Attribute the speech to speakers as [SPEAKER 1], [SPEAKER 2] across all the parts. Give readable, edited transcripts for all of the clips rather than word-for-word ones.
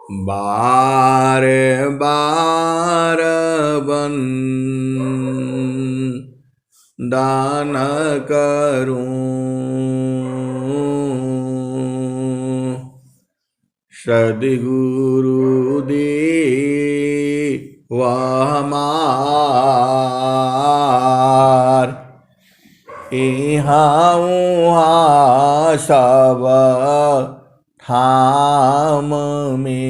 [SPEAKER 1] बार बार दान करूं, सद्गुरु दे वह हमार, इहाँ उहाँ सब ठाम में,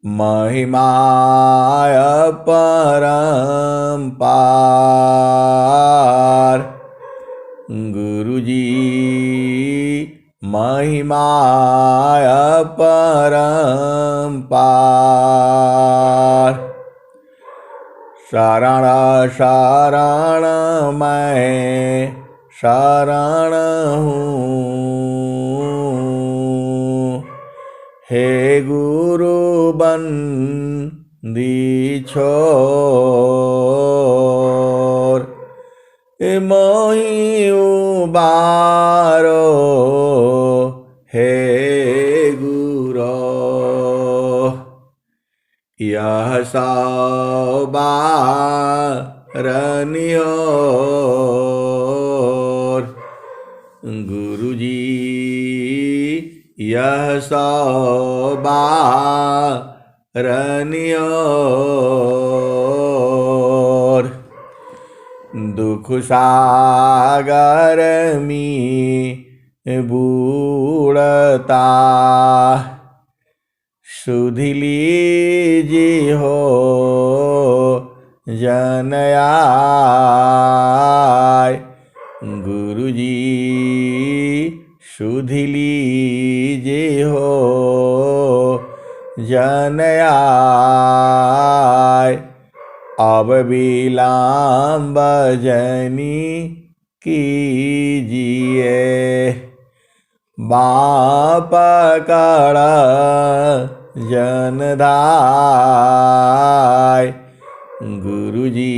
[SPEAKER 1] महिमाय परम्पार, गुरुजी महिमाय परम्पार। शरण शरण मैं शरण हूँ, हे गुरु बंदी छोर, मोहि उबारो हे गुरो, यह सौ बार निहोर, गुरुजी यह सौ बार निहोर, दुख सागर में बूढ़ता, सुध लीजिए हो जन आय, गुरुजी सुध लीजिए हो जन आय, अब विलम्ब जनी कीजिए, बाँह पकड़ जनदाय, गुरुजी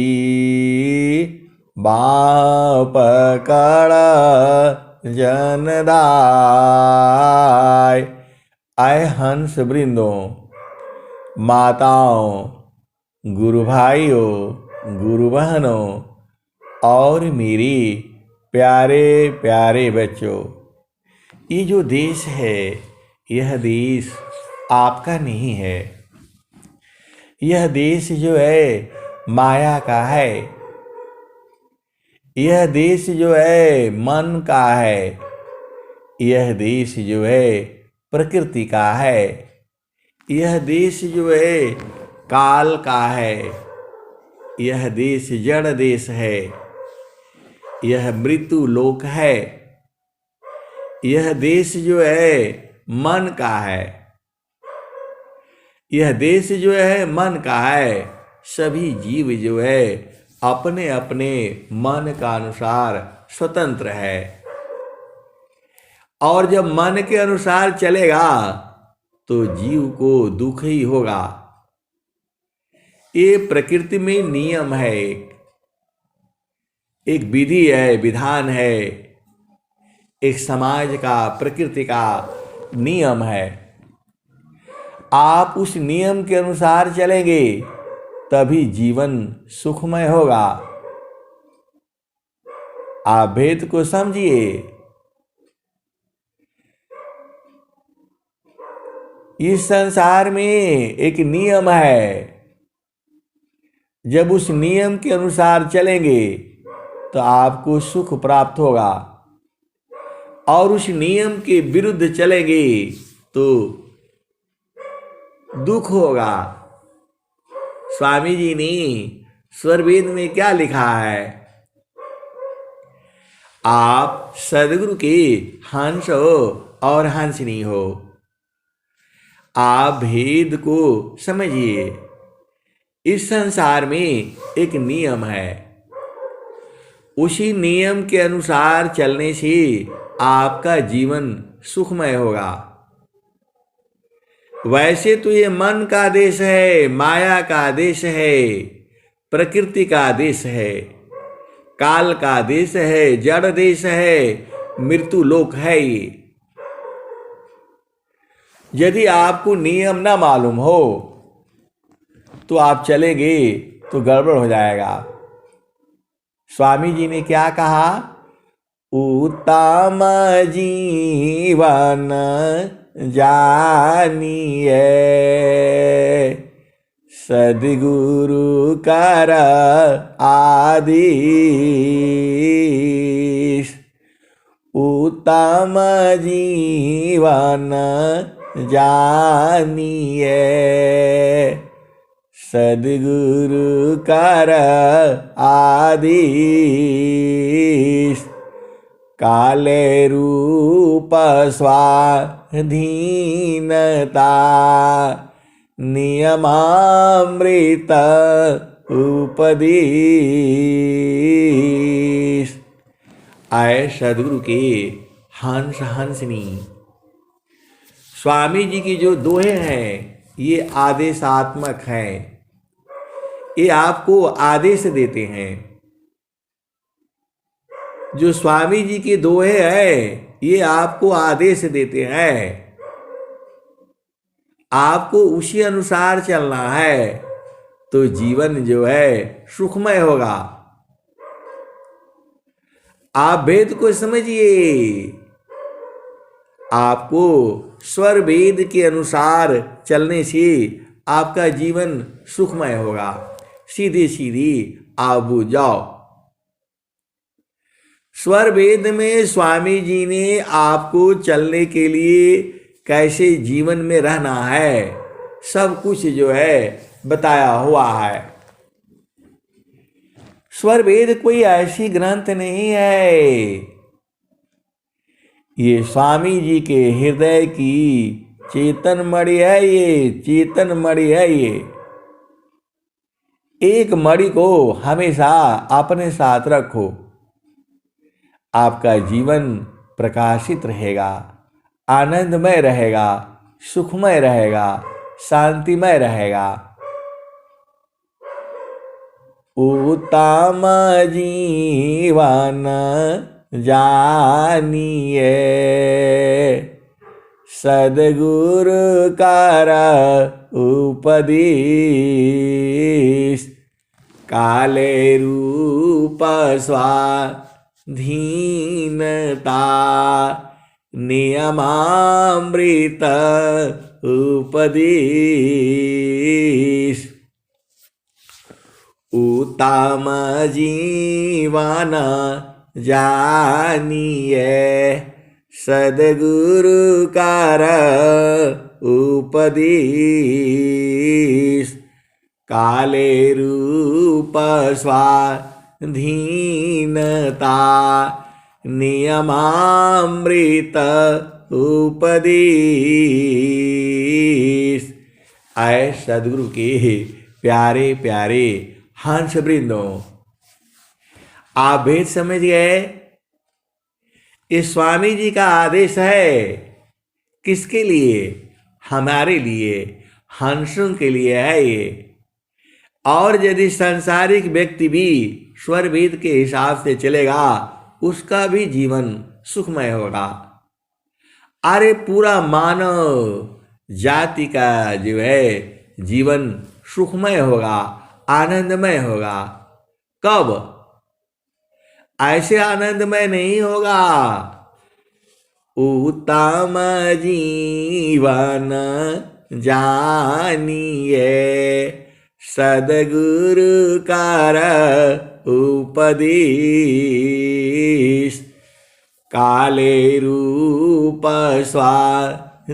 [SPEAKER 1] बाँह पकड़ जनदाय। आए हंस वृंदों, माताओं, गुरु भाइयों, गुरु बहनों और मेरी प्यारे प्यारे बच्चों, ये जो देश है यह देश आपका नहीं है। यह देश जो है माया का है। यह देश जो है मन का है। यह देश जो है प्रकृति का है। यह देश जो है काल का है। यह देश जड़ देश है। यह मृत्यु लोक है। यह देश जो है मन का है। यह देश जो है मन का है। सभी जीव जो है अपने अपने मन का अनुसार स्वतंत्र है। और जब मन के अनुसार चलेगा तो जीव को दुख ही होगा। ये प्रकृति में नियम है, एक विधि है, विधान है, एक समाज का, प्रकृति का नियम है। आप उस नियम के अनुसार चलेंगे तभी जीवन सुखमय होगा। आप भेद को समझिए। इस संसार में एक नियम है। जब उस नियम के अनुसार चलेंगे तो आपको सुख प्राप्त होगा, और उस नियम के विरुद्ध चलेंगे तो दुख होगा। स्वामी जी ने स्वरवेद में क्या लिखा है? आप सदगुरु के हंस हो और हंसनी हो। आप भेद को समझिए। इस संसार में एक नियम है। उसी नियम के अनुसार चलने से आपका जीवन सुखमय होगा। वैसे तो ये मन का देश है, माया का देश है, प्रकृति का देश है, काल का देश है, जड़ देश है, मृत्यु लोक है ये। यदि आपको नियम ना मालूम हो तो आप चलेंगे तो गड़बड़ हो जाएगा। स्वामी जी ने क्या कहा? उत्तम जीवन जानिए, सद्गुरु कर आदेश। उत्तम जीवन जानिए, सद्गुरु कर आदेश। काले रूप स्वाधीनता, नियमामृत उपदेश। आए सद्गुरु के हंस हंसनी। स्वामी जी की जो दोहे हैं ये आदेशात्मक हैं। ये आपको आदेश देते हैं। जो स्वामी जी के दोहे हैं ये आपको आदेश देते हैं। आपको उसी अनुसार चलना है तो जीवन जो है सुखमय होगा। आप वेद को समझिए। आपको स्वर वेद के अनुसार चलने से आपका जीवन सुखमय होगा। सीधे सीधे आप बुझ जाओ। स्वर वेद में स्वामी जी ने आपको चलने के लिए कैसे जीवन में रहना है सब कुछ जो है बताया हुआ है। स्वर वेद कोई ऐसी ग्रंथ नहीं है। ये स्वामी जी के हृदय की चेतन मणि है। ये चेतन मणि है। ये एक मणि को हमेशा अपने साथ रखो। आपका जीवन प्रकाशित रहेगा, आनंदमय रहेगा, सुखमय रहेगा, शांतिमय रहेगा। उत्तम जीवन जानिए, सद्गुरु कर उपदेश। काले रूप स्वाधीनता, नियमामृत उपदेश। उत्तम जीवन जानिए, सद्गुरु कर उपदेश। काले रूप स्वाधीनता, नियमामृत उपदेश। आए सद्गुरु के प्यारे प्यारे हंस वृंदों, आप भेद समझ गए। इस स्वामी जी का आदेश है किसके लिए? हमारे लिए, हंसों के लिए है ये। और यदि सांसारिक व्यक्ति भी स्वर वेद के हिसाब से चलेगा उसका भी जीवन सुखमय होगा। अरे पूरा मानव जाति का जो है जीवन सुखमय होगा, आनंदमय होगा। कब? ऐसे आनंदमय नहीं होगा। उत्तम जीवन जानिए, सद्गुरु कर उपदेश। काले रूप स्वाधीनता,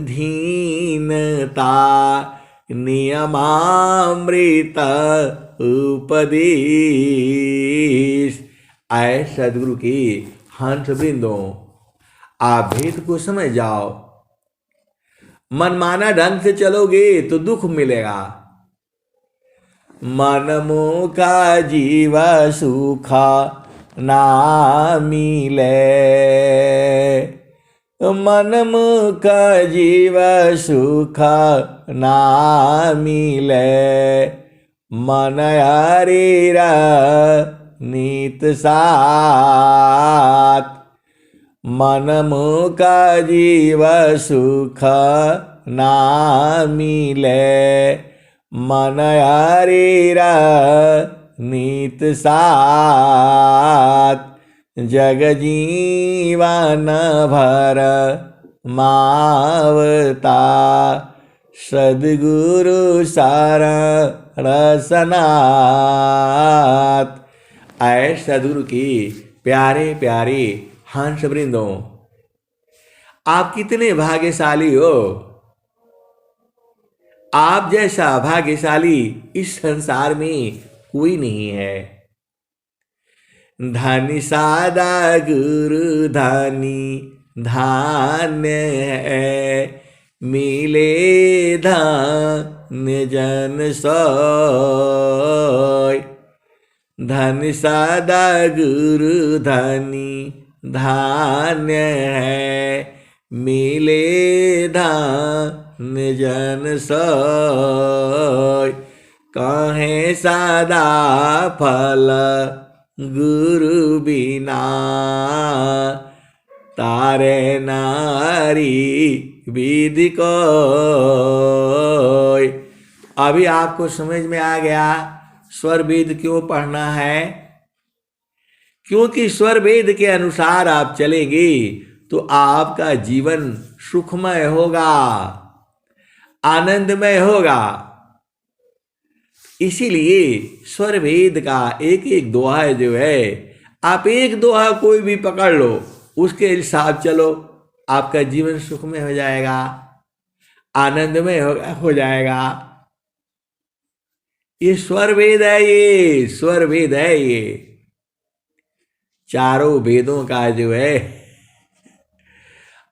[SPEAKER 1] नियमामृत उपदेश। आए सद्गुरु की हंस वृंदों, आप भेद को समझ जाओ। मनमाना ढंग से चलोगे तो दुख मिलेगा। मनमुखा जीव सुख ना मिले, मनमुखा जीव सुख ना मिले। मन हरिरा नित साथ, मनमुखा जीव सुख ना मिले, मन हरीरा नीत साथ, जग जीवन भर मावता, सद्गुरु शरण सनाथ। ऐ सद्गुरु की प्यारे प्यारे हंस वृंदों, आप कितने भाग्यशाली हो। आप जैसा भाग्यशाली इस संसार में कोई नहीं है। धनी सादा गुरु धनी धान्य है, मिले धान्य जन सोय। धनी सादा गुरु धनी धान्य है, मिले धान्य जन सोय। कहे सादा फल गुरु बिना, तारे नारी विधि को। अभी आपको समझ में आ गया स्वर वेद क्यों पढ़ना है। क्योंकि स्वर वेद के अनुसार आप चलेंगे तो आपका जीवन सुखमय होगा, आनंदमय होगा। इसीलिए स्वर वेद का एक एक दोहा जो है, आप एक दोहा कोई भी पकड़ लो, उसके हिसाब चलो, आपका जीवन सुखमय हो जाएगा, आनंदमय हो जाएगा। ये स्वर वेद है, ये स्वर वेद है। ये चारों वेदों का जो है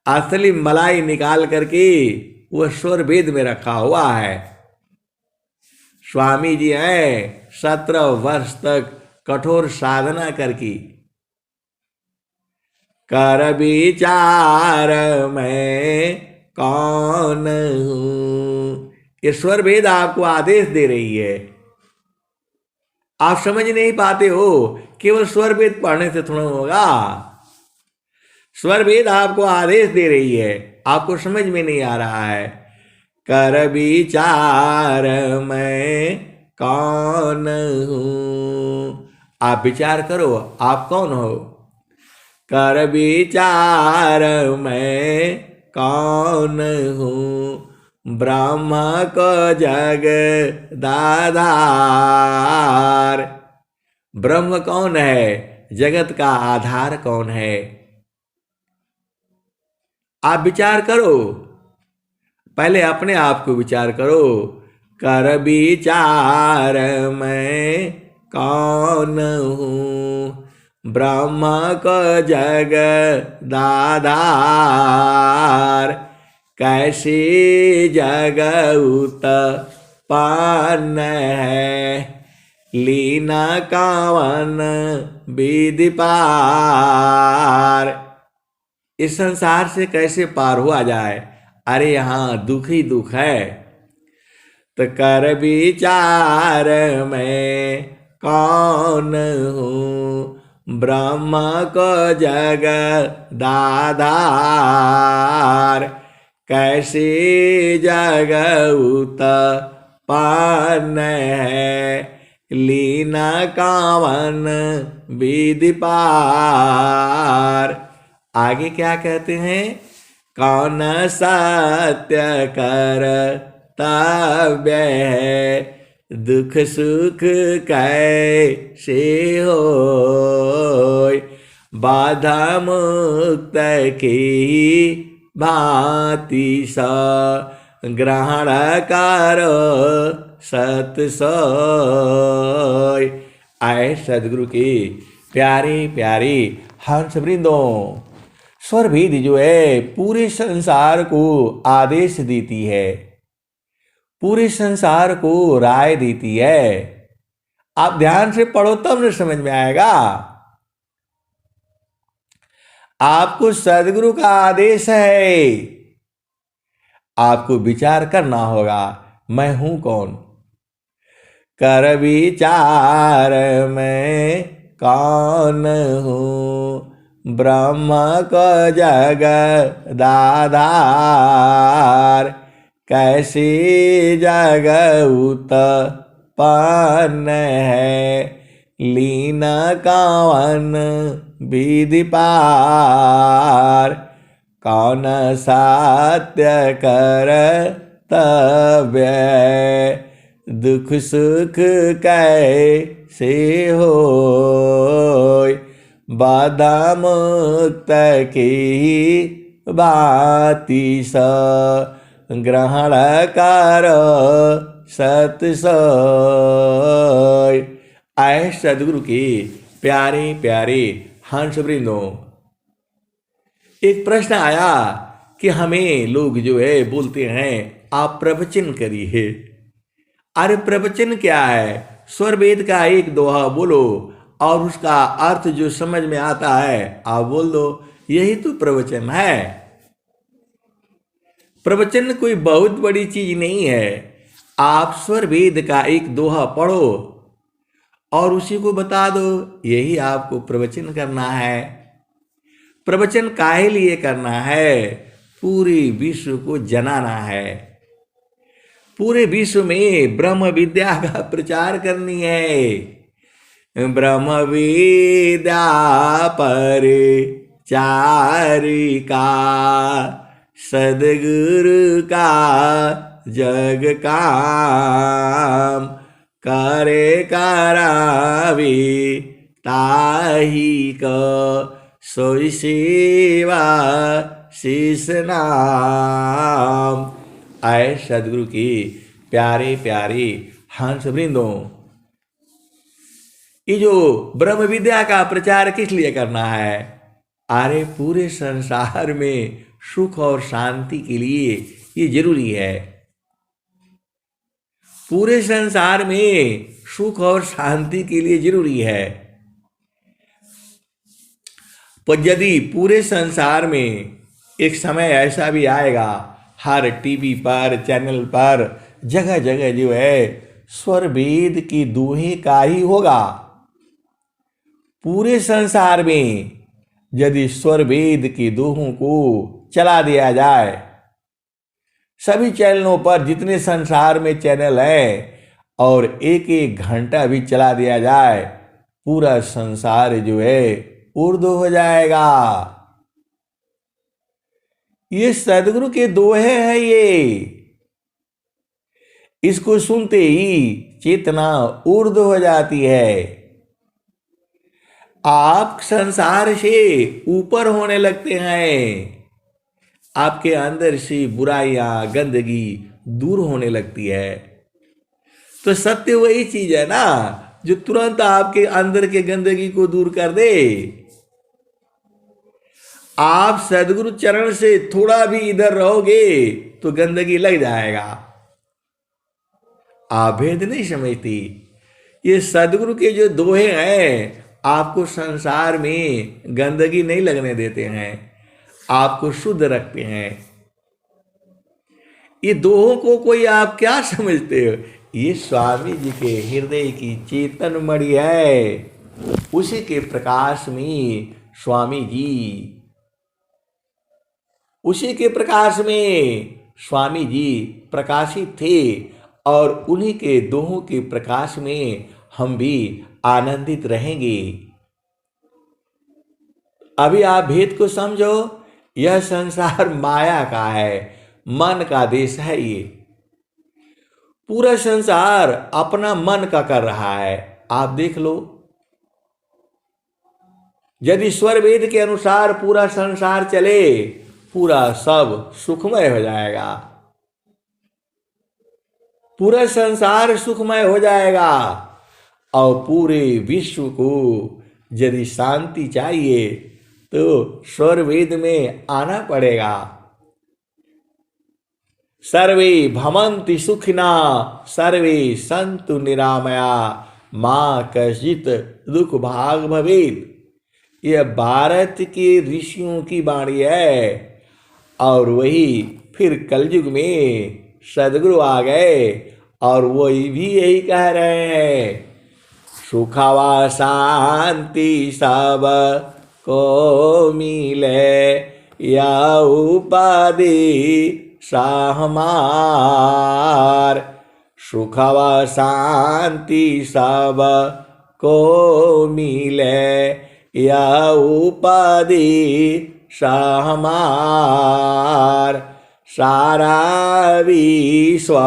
[SPEAKER 1] असली मलाई निकाल करके वो स्वर वेद में रखा हुआ है। स्वामी जी हैं 17 वर्ष तक कठोर साधना करके, कर विचार मैं कौन हूं। ये स्वर वेद आपको आदेश दे रही है। आप समझ नहीं पाते हो, केवल स्वर वेद पढ़ने से थोड़ा होगा। स्वर वेद आपको आदेश दे रही है, आपको समझ में नहीं आ रहा है। कर विचार मैं कौन हूं। आप विचार करो, आप कौन हो। कर विचार मैं कौन हूं, ब्रह्म को जग दाधार। ब्रह्म कौन है, जगत का आधार कौन है। आप विचार करो, पहले अपने आप को विचार करो। कर विचार मैं कौन हूं, ब्रह्म को जग दाधार। कैसी जग उत्पन्न है, लीना कावन विधि पार। इस संसार से कैसे पार हुआ जाए। अरे यहाँ दुख ही दुख है। तो कर विचार मैं कौन हूँ, ब्रह्म को जग दाधार। कैसी जग उत्पन्न है, लीना कावन विधि पार। आगे क्या कहते हैं। कौन सत्य कर्तव्य है, दुख सुख कैसे होय। बाधा मुक्त की भांति सा ग्रहण करो सत सोय। आए सदगुरु की प्यारे प्यारे हंस वृंदों, स्वर वेद जो है पूरे संसार को आदेश देती है, पूरे संसार को राय देती है। आप ध्यान से पढ़ो तब न समझ में आएगा। आपको सदगुरु का आदेश है, आपको विचार करना होगा मैं हूं कौन। कर विचार मैं कौन हूं, ब्रह्म को जग दाधार। कैसे जग उत्पन्न है, लीन कवन विधि पार, कौन सत्य कर्तव्य, दुख सुख कैसे होय, बाधा मुक्त की बाती स, ग्रहण कर सतसोय। आए सदगुरु के प्यारे प्यारे हंस वृंदों, एक प्रश्न आया कि हमें लोग जो है बोलते हैं आप प्रवचन करिए। अरे प्रवचन क्या है? स्वर वेद का एक दोहा बोलो और उसका अर्थ जो समझ में आता है आप बोल दो, यही तो प्रवचन है। प्रवचन कोई बहुत बड़ी चीज नहीं है। आप स्वर वेद का एक दोहा पढ़ो और उसी को बता दो, यही आपको प्रवचन करना है। प्रवचन काहे लिए करना है? पूरे विश्व को जनाना है, पूरे विश्व में ब्रह्म विद्या का प्रचार करनी है। ब्रह्म विद्या परिचारिका, सदगुरु का जग काम, करे करावी ताही को, सोई सेवा शीस नाम। आए सदगुरु की प्यारे प्यारे हंस वृंदों, ये जो ब्रह्म विद्या का प्रचार किस लिए करना है? अरे पूरे संसार में सुख और शांति के लिए ये जरूरी है। पूरे संसार में सुख और शांति के लिए जरूरी है। पर यदि पूरे संसार में एक समय ऐसा भी आएगा, हर टीवी पर चैनल पर जगह जगह जो है स्वर वेद की दोहे का ही होगा। पूरे संसार में यदि स्वर वेद की दोहों को चला दिया जाए, सभी चैनलों पर जितने संसार में चैनल हैं, और एक एक घंटा भी चला दिया जाए, पूरा संसार जो है उर्दू हो जाएगा। ये सदगुरु के दोहे हैं। ये इसको सुनते ही चेतना उर्दू हो जाती है। आप संसार से ऊपर होने लगते हैं। आपके अंदर से बुराइयां गंदगी दूर होने लगती है। तो सत्य वही चीज है ना जो तुरंत आपके अंदर के गंदगी को दूर कर दे। आप सदगुरु चरण से थोड़ा भी इधर रहोगे तो गंदगी लग जाएगा। आप भेद नहीं समझती। ये सदगुरु के जो दोहे हैं आपको संसार में गंदगी नहीं लगने देते हैं, आपको शुद्ध रखते हैं। ये दोहों को कोई आप क्या समझते हो? ये स्वामी जी के हृदय की चेतन मणि है। उसी के प्रकाश में स्वामी जी, उसी के प्रकाश में स्वामी जी प्रकाशित थे और उन्हीं के दोहों के प्रकाश में हम भी आनंदित रहेंगे। अभी आप भेद को समझो। यह संसार माया का है, मन का देश है। ये पूरा संसार अपना मन का कर रहा है। आप देख लो, यदि स्वर वेद के अनुसार पूरा संसार चले, पूरा सब सुखमय हो जाएगा। पूरा संसार सुखमय हो जाएगा और पूरे विश्व को यदि शांति चाहिए तो स्वर वेद में आना पड़ेगा। सर्वे भवन्ति सुखिना सर्वे सन्तु निरामया मा कश्चित् दुख भाग भवेत्। यह भारत के ऋषियों की वाणी है और वही फिर कलयुग में सदगुरु आ गए और वही भी यही कह रहे हैं, सुखवा शांति सब को मिले या उपाधि हमार। सुख व शांति सब को मिले, या उपाधि हमार। सारा विश्व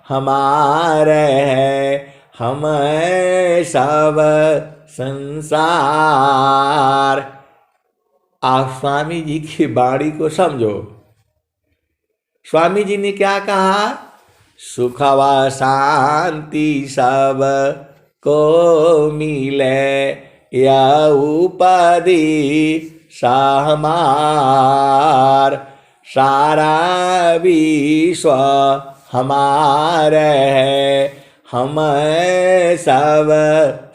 [SPEAKER 1] हमारे है, हम सब संसार। आप स्वामी जी की वाणी को समझो। स्वामी जी ने क्या कहा? सुख व शांति सब को मिले, या उपाधि हमार। सारा विश्व हमारे है, हम सब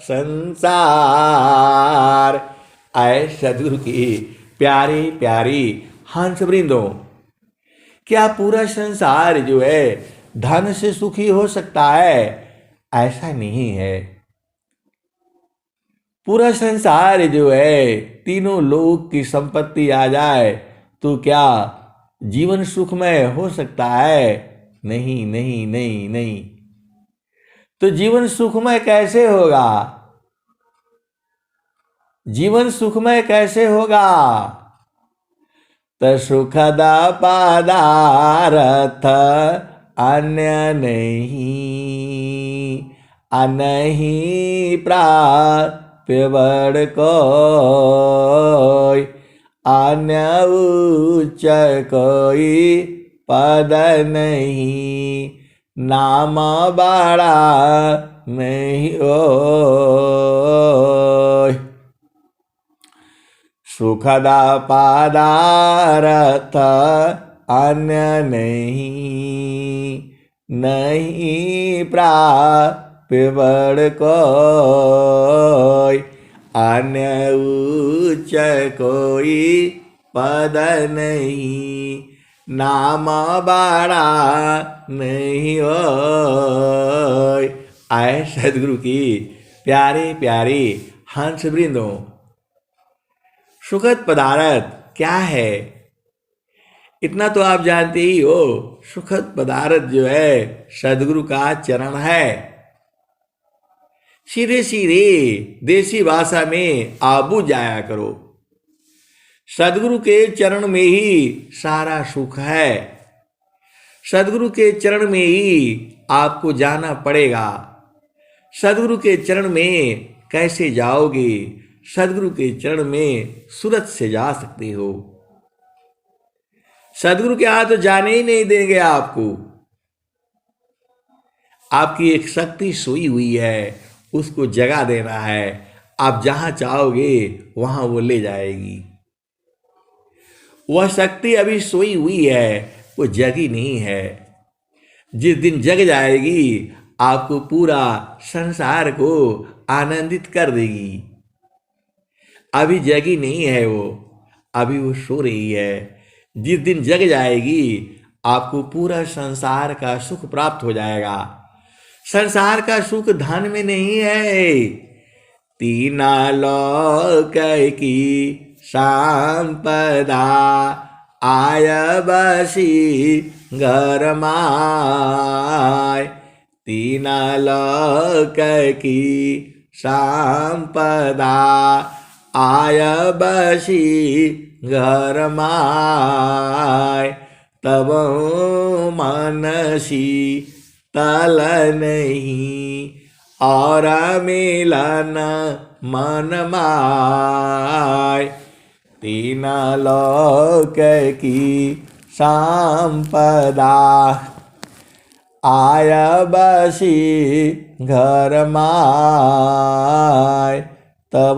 [SPEAKER 1] संसार। आए सदगुरु की प्यारी प्यारी हंस वृंदों, क्या पूरा संसार जो है धन से सुखी हो सकता है? ऐसा नहीं है। पूरा संसार जो है तीनों लोक की संपत्ति आ जाए तो क्या जीवन सुखमय हो सकता है? नहीं नहीं नहीं नहीं। तो जीवन सुखमय कैसे होगा? जीवन सुखमय कैसे होगा? तो सुखद पदार्थ अन्य नहीं, अनहीं प्राप्य बड़ कोई, अन्य उच्च कोई पद नहीं, नाम बड़ा नहीं ओय। सुखद पदार्थ अन्य नहीं, नहीं प्राप्य बड़ कोई, अन्य उच्च कोई पद नहीं, नाम बड़ा नहीं होय। आए सदगुरु की प्यारी प्यारी हंस वृंदों, सुखद पदार्थ क्या है? इतना तो आप जानते ही हो, सुखद पदार्थ जो है सदगुरु का चरण है। सीधे सीधे देसी भाषा में आबू जाया करो। सदगुरु के चरण में ही सारा सुख है। सदगुरु के चरण में ही आपको जाना पड़ेगा। सदगुरु के चरण में कैसे जाओगे? सदगुरु के चरण में सूरत से जा सकते हो। सदगुरु के हाथ तो जाने ही नहीं देंगे आपको। आपकी एक शक्ति सोई हुई है, उसको जगा देना है। आप जहां चाहोगे वहां वो ले जाएगी। वह शक्ति अभी सोई हुई है, वो जगी नहीं है। जिस दिन जग जाएगी आपको पूरा संसार को आनंदित कर देगी। अभी जगी नहीं है वो, अभी वो सो रही है। जिस दिन जग जाएगी आपको पूरा संसार का सुख प्राप्त हो जाएगा। संसार का सुख धन में नहीं है। तीना लोक की संपदा आय बसी घर माय। तीना लोक की संपदा आय बसी घर माय। तब मनसी तल नहीं और मिलन मन माय। तीन लोक की संपदा आय बसी घर माय। तब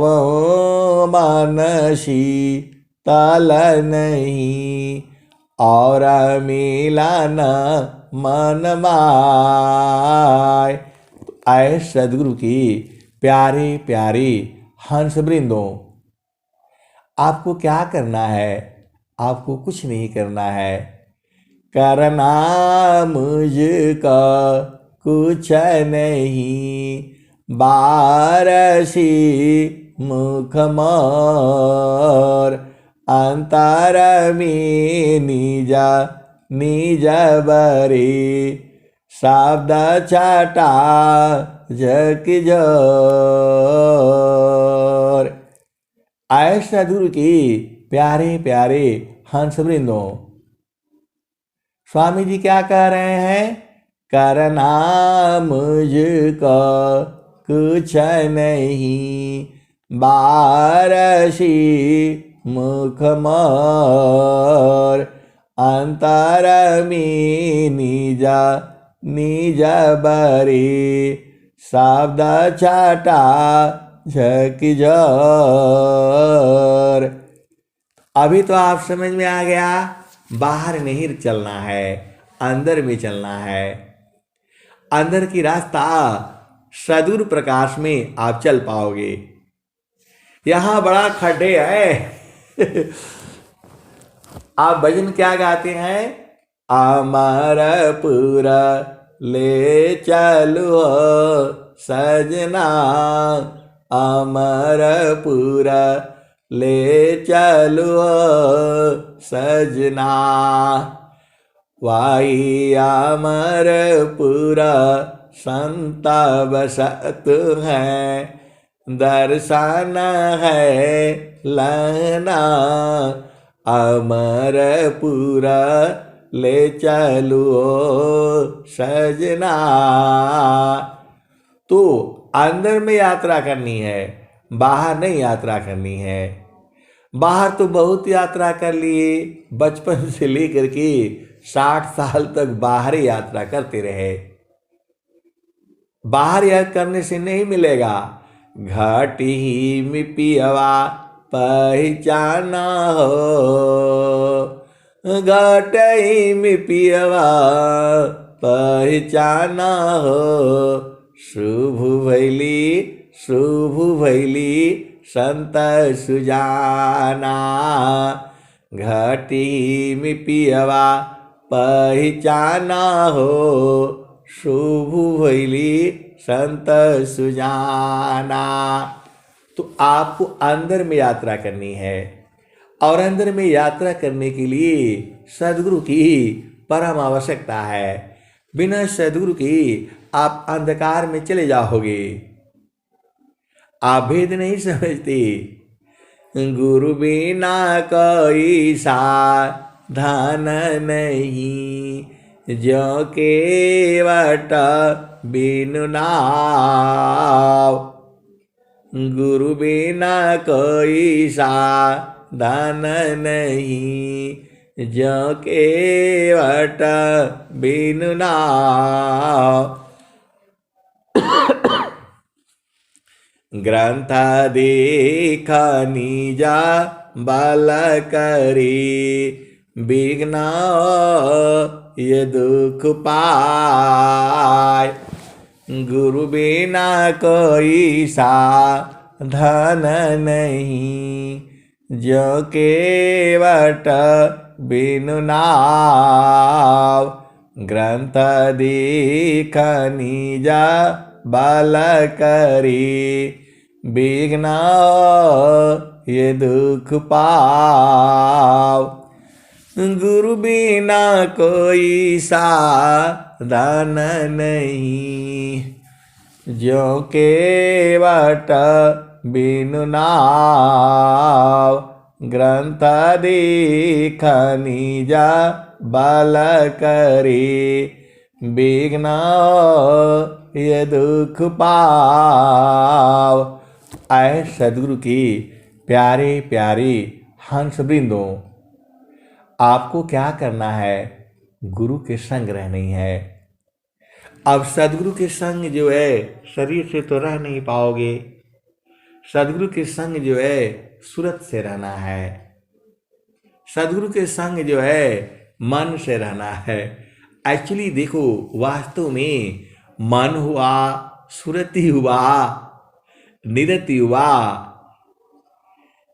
[SPEAKER 1] मनसी तल नहीं और मिलन मन माय। आए सदगुरु की प्यारी प्यारी हंस वृंदों, आपको क्या करना है? आपको कुछ नहीं करना है। करना मुझको कुछ नहीं, बारसी मुख मोर। अंतर में निज बरे शब्द छटा झक जोर। आए सदगुरु की प्यारे प्यारे हंस वृंदों, स्वामी जी क्या कह रहे हैं? करना मुझको कुछ नहीं, बारसी मुख मोर अंतर में निज बरे शब्द छटा झक जोर। अभी तो आप समझ में आ गया, बाहर नहीं चलना है, अंदर में चलना है। अंदर की रास्ता सदगुरु प्रकाश में आप चल पाओगे। यहां बड़ा खड्डे है। आप भजन क्या गाते हैं? अमरपुर ले चलो सजना, अमरपुर ले चलो सजना। वाई अमरपुर संत बसत है, दर्शन है लहना, अमरपुर ले चलो सजना। तो अंदर में यात्रा करनी है, बाहर नहीं यात्रा करनी है। बाहर तो बहुत यात्रा कर लिए, बचपन से लेकर के 60 साल तक बाहर ही यात्रा करते रहे। बाहर यह करने से नहीं मिलेगा। घाटी में पियवा पहचाना हो, घाटी में पियवा पहचाना हो, शुभ भैली संत सुजाना। घाटी में पियवा पहचाना हो, शुभ भैली संत सुजाना। तो आपको अंदर में यात्रा करनी है, और अंदर में यात्रा करने के लिए सदगुरु की परम आवश्यकता है। बिना सदगुरु की आप अंधकार में चले जाओगे। आप भेद नहीं समझते। गुरु बिना कोई साधन नहीं, जो केवट बिनु नाव। गुरु बिना कोई साधन नहीं, जो केवट बिनु नाव। ग्रंथ देख निजा बल करी, विघ्न ये दुख पाय। गुरु बिना कोई साधन नहीं, जो केवट बिनु नाव। ग्रंथ देख निजा बल करी, विघ्न ये दुख पाव। गुरु बिना कोई साधन नहीं, जो केवट बिनु नाव। ग्रंथ देख निजा बल करी, विघ्न ये दुख पाव। आए सदगुरु की प्यारे प्यारे हंस वृंदों, आपको क्या करना है? गुरु के संग रहनी है। अब सदगुरु के संग जो है शरीर से तो रह नहीं पाओगे। सदगुरु के संग जो है सूरत से रहना है। सदगुरु के संग जो है मन से रहना है। एक्चुअली देखो, वास्तव में मन हुआ, सुरति हुआ, निरति हुआ,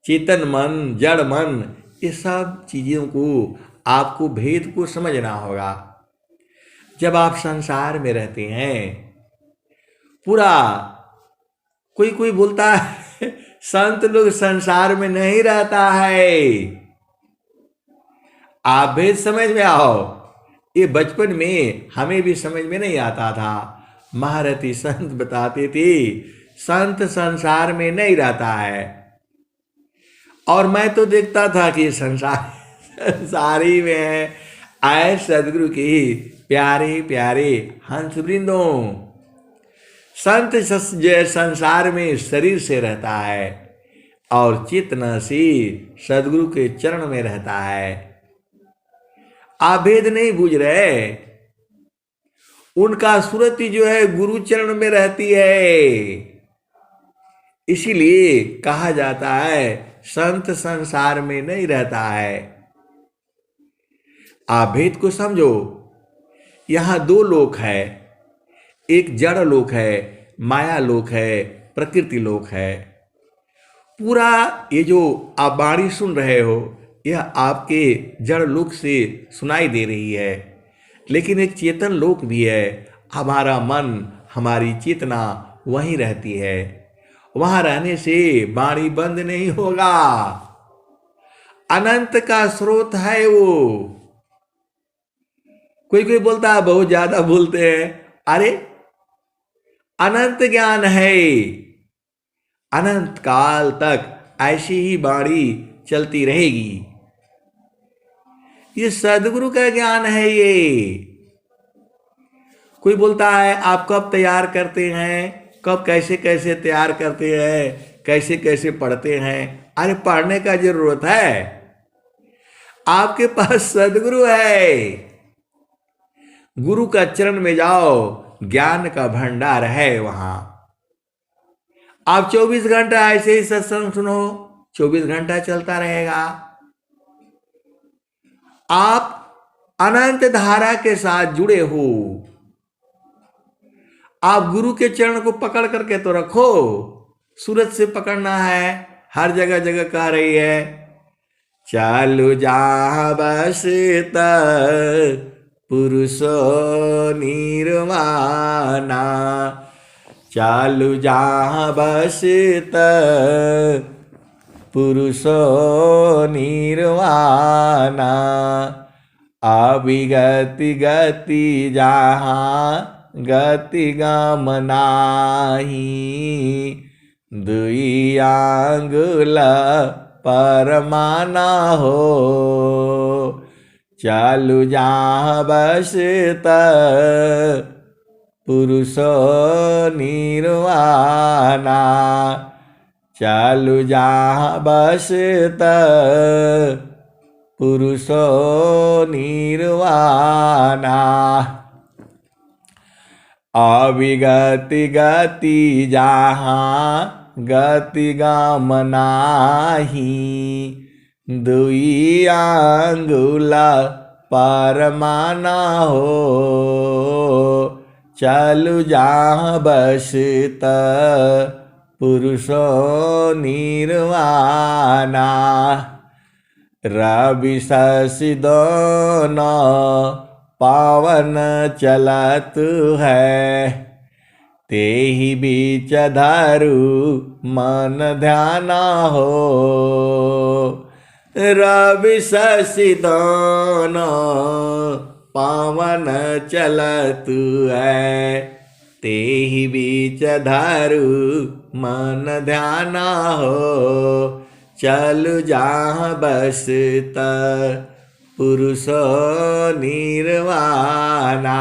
[SPEAKER 1] चेतन मन, जड़ मन, ये सब चीज़ों को आपको भेद को समझना होगा। जब आप संसार में रहते हैं, पूरा कोई बोलता है संत लोग संसार में नहीं रहता है। आप भी समझ में आओ। ये बचपन में हमें भी समझ में नहीं आता था। महारथी संत बताते थे संत संसार में नहीं रहता है, और मैं तो देखता था कि संसारी में है। आए सदगुरु की प्यारे प्यारे हंस वृंदों। संत संसार में शरीर से रहता है और चेतना से सदगुरु के चरण में रहता है। आप भेद नहीं बूझ रहे। उनका सुरति जो है गुरु चरण में रहती है। इसीलिए कहा जाता है संत संसार में नहीं रहता है। आप भेद को समझो। यहां दो लोक है, एक जड़ लोक है, माया लोक है, प्रकृति लोक है। पूरा ये जो आप वाणी सुन रहे हो यह आपके जड़ लोक से सुनाई दे रही है, लेकिन एक चेतन लोक भी है। हमारा मन, हमारी चेतना वहीं रहती है। वहां रहने से वाणी बंद नहीं होगा। अनंत का स्रोत है वो। कोई कोई बोलता है बहुत ज्यादा बोलते हैं। अरे अनंत ज्ञान है। अनंत काल तक ऐसी ही वाणी चलती रहेगी। ये सदगुरु का ज्ञान है। ये कोई बोलता है आप कब तैयार करते हैं, कब कैसे कैसे तैयार करते हैं, कैसे कैसे पढ़ते हैं। अरे पढ़ने का जरूरत है। आपके पास सदगुरु है। गुरु का चरण में जाओ, ज्ञान का भंडार है वहां। आप 24 घंटा ऐसे ही सत्संग सुनो, 24 घंटा चलता रहेगा। आप अनंत धारा के साथ जुड़े हो। आप गुरु के चरण को पकड़ करके तो रखो। सूरज से पकड़ना है, हर जगह जगह कह रही है चालू जहां बसत पुरुषो निर्वाणा। चालू जहां बसत पुरुषो निर्वाणा। अविगति गति जहां गति गम नाही। दुई आंगुल परमाना हो। चालू जहां बसत पुरुषो निर्वाणा। चालू जहां बसत पुरुषो निर्वाणा। अविगति गति जहां गति गम नाही। दुई आंगुल परमाना हो। चालू जहां बसत पुरुषो निर्वाणा। रवि शशि दोनों पावन चलत है। तेहि बीच धरु मन ध्याना हो। रवि शशि दोनों पावन चलत है। तेहि बीच धरु मन ध्याना हो। चलु जहां बसत पुरुषो निर्वाणा।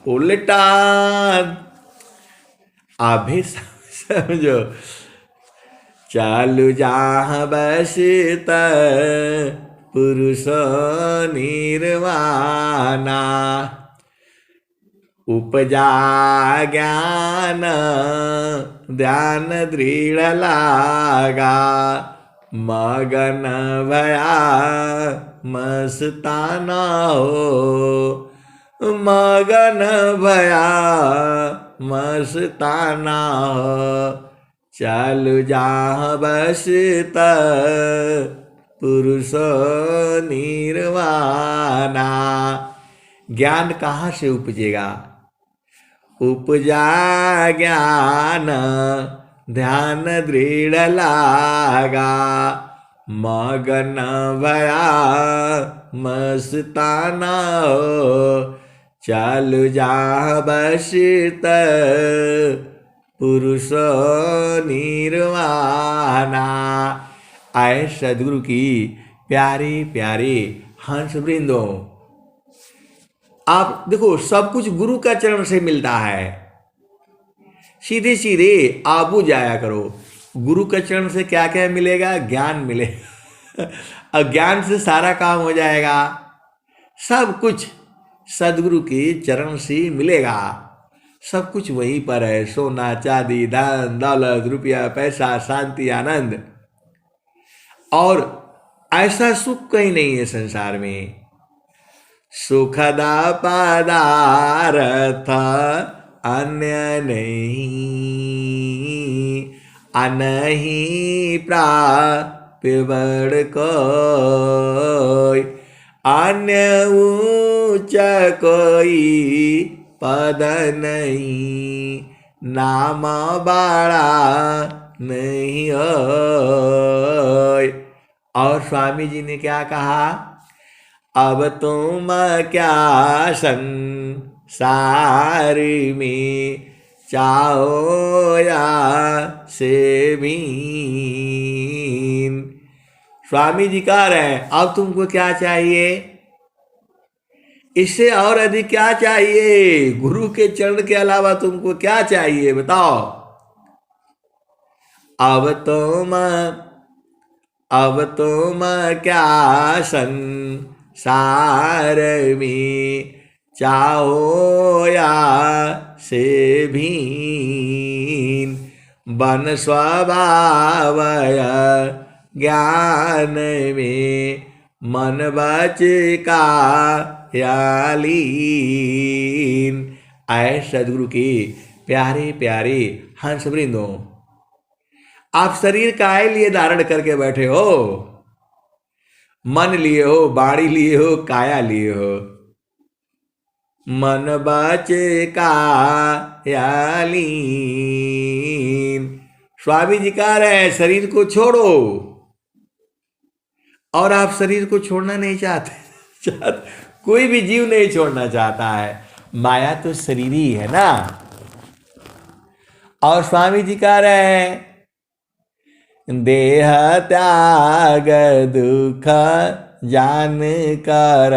[SPEAKER 1] उल्टा आप भी समझो। चालू जहां बसत पुरुषो निर्वाणा। उपजा ज्ञान ध्यान दृढ़ लागा। मगन भया मस्ताना हो। मगन भया मस्ताना हो। चालू जहां बसत पुरुषो निर्वाणा। ज्ञान कहाँ से उपजेगा? उपजा ज्ञान ध्यान दृढ़ लागा। मगन भया मस्ताना हो, चालु जा बसित पुरुष निर्वाणा। आए सदगुरु की प्यारे प्यारे हंस वृंदों, आप देखो सब कुछ गुरु का चरण से मिलता है। सीधे सीधे आबू जाया करो। गुरु के चरण से क्या क्या मिलेगा? ज्ञान मिलेगा। अज्ञान से सारा काम हो जाएगा। सब कुछ सदगुरु के चरण से मिलेगा। सब कुछ वहीं पर है। सोना चांदी धन दौलत रुपया पैसा शांति आनंद, और ऐसा सुख कहीं नहीं है संसार में। सुखदा पदार्थ अन्य नहीं, अनहि प्राप्य बड़ कोई, अन्य ऊंच कोई पद नहीं, नाम बड़ा नहीं होय। और स्वामी जी ने क्या कहा? अब तुम क्या संसार में चाहो या से भीन। स्वामी जी कह रहे हैं अब तुमको क्या चाहिए? इससे और अधिक क्या चाहिए? गुरु के चरण के अलावा तुमको क्या चाहिए बताओ? अब तुम क्या संसार में चाहो या से भीन। बन स्वभाव ज्ञान में मन बच का लीन। आए सदगुरु के प्यारे प्यारे हंस वृंदों, आप शरीर काहे लिए धारण करके बैठे हो? मन लिए हो, बाड़ी लिए हो, काया लिए हो। मन बचे कायालीन। स्वामी जी कह रहे हैं शरीर को छोड़ो, और आप शरीर को छोड़ना नहीं चाहते। कोई भी जीव नहीं छोड़ना चाहता है। माया तो शरीर ही है ना। और स्वामी जी कह रहे हैं देह त्याग दुख जान कर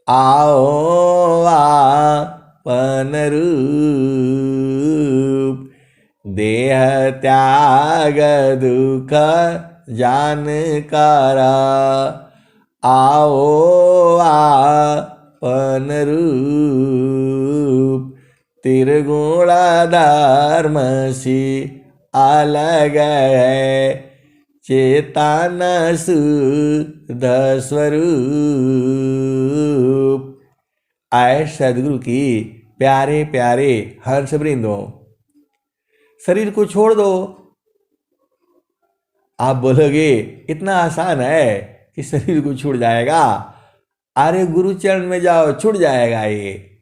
[SPEAKER 1] आओ आपन रूप। देह त्याग दुख जान कर आओ आपन रूप। त्रिगुण धर्म सी अलग है चेतन शुद्ध स्वरूप। आए सदगुरु की प्यारे प्यारे हंस वृंदों, शरीर को छोड़ दो। आप बोलोगे इतना आसान है कि शरीर को छूट जाएगा? अरे गुरु चरण में जाओ, छूट जाएगा। ये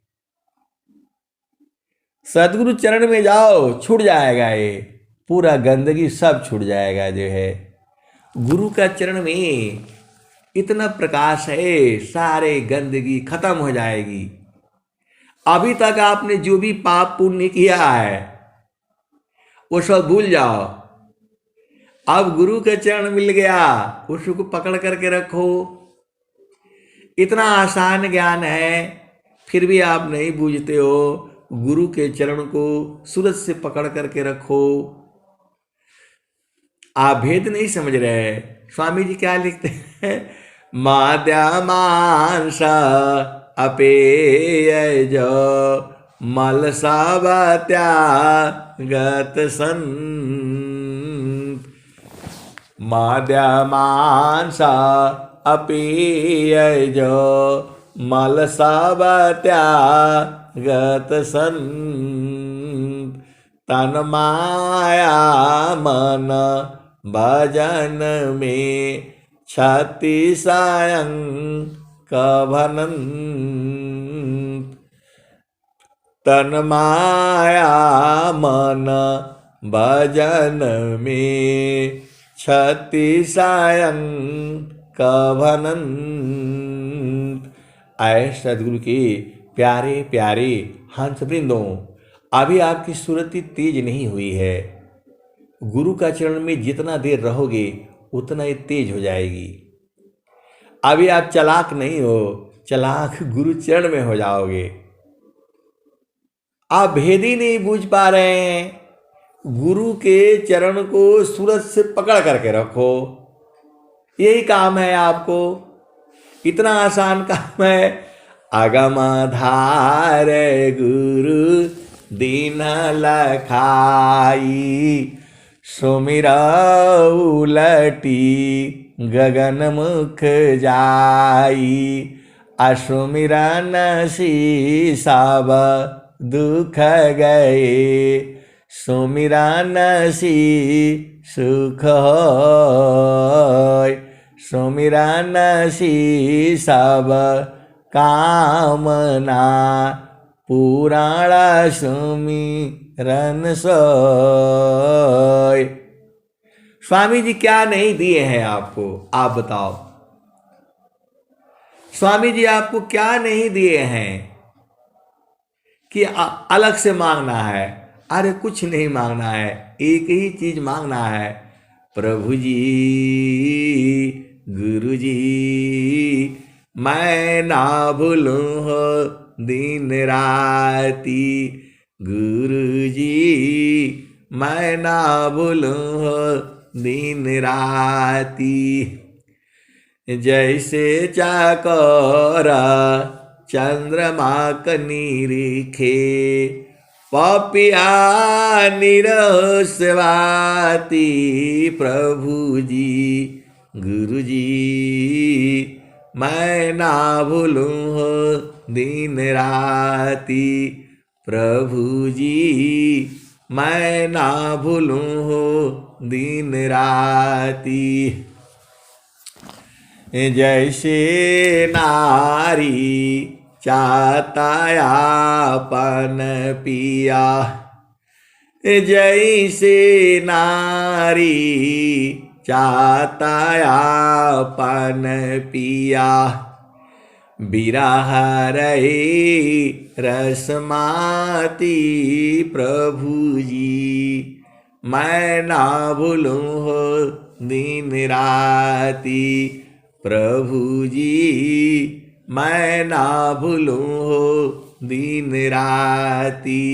[SPEAKER 1] सदगुरु चरण में जाओ, छूट जाएगा। ये पूरा गंदगी सब छूट जाएगा। जो है गुरु का चरण में इतना प्रकाश है, सारे गंदगी खत्म हो जाएगी। अभी तक आपने जो भी पाप पुण्य किया है वो सब भूल जाओ। अब गुरु के चरण मिल गया, उसको पकड़ करके रखो। इतना आसान ज्ञान है, फिर भी आप नहीं बूझते हो। गुरु के चरण को सूरज से पकड़ करके रखो। आप भेद नहीं समझ रहे। स्वामी जी क्या लिखते हैं? माद्यमांस अपेय जो मल सब त्यागत संत। माद्यमांस अपेय जो मल सब त्यागत संत। तन माया मन भजन में छति सायं कभनंत। तन माया मन भजन में छत्तीसायं कभनंत। आए सदगुरु के प्यारे प्यारे हंस वृंदों, अभी आपकी सुरति तेज नहीं हुई है। गुरु का चरण में जितना देर रहोगे उतना ही तेज हो जाएगी। अभी आप चालाक नहीं हो, चालाक गुरु चरण में हो जाओगे। आप भेद ही नहीं बूझ पा रहे हैं। गुरु के चरण को सूरज से पकड़ करके रखो, यही काम है आपको। इतना आसान काम है। अगमधार गुरु दीन लखाई, सुमिरा उलटी गगन मुख जाई। असुमिरा नसी सब दुख गए, सुमिरा नसी सुख होय। सुमिरा नसी सब कामना, पुराणा सुमिरन सोय। स्वामी जी क्या नहीं दिए हैं आपको, आप बताओ। स्वामी जी आपको क्या नहीं दिए हैं कि अलग से मांगना है। अरे कुछ नहीं मांगना है, एक ही चीज मांगना है। प्रभु जी, गुरु जी, मैं ना भूलूं हो दिन राती। गुरु जी, मैं ना भूलूं हो दिन राती। जैसे चाकोरा चंद्रमा कनीरिखे, पपिया निरस्वाती। प्रभु जी, गुरु जी, मैं ना भूलूं हो दिन राती। प्रभु जी, मैं ना भूलूं हो दिन राती। जैसे नारी चाहतायापन पिया, जैसे नारी चाहतायापन पिया। बिरह रहे रसमाती। प्रभु जी, मैं ना भूलूं हो दिन राती। प्रभु जी, मैं ना भूलूं हो दिन राती।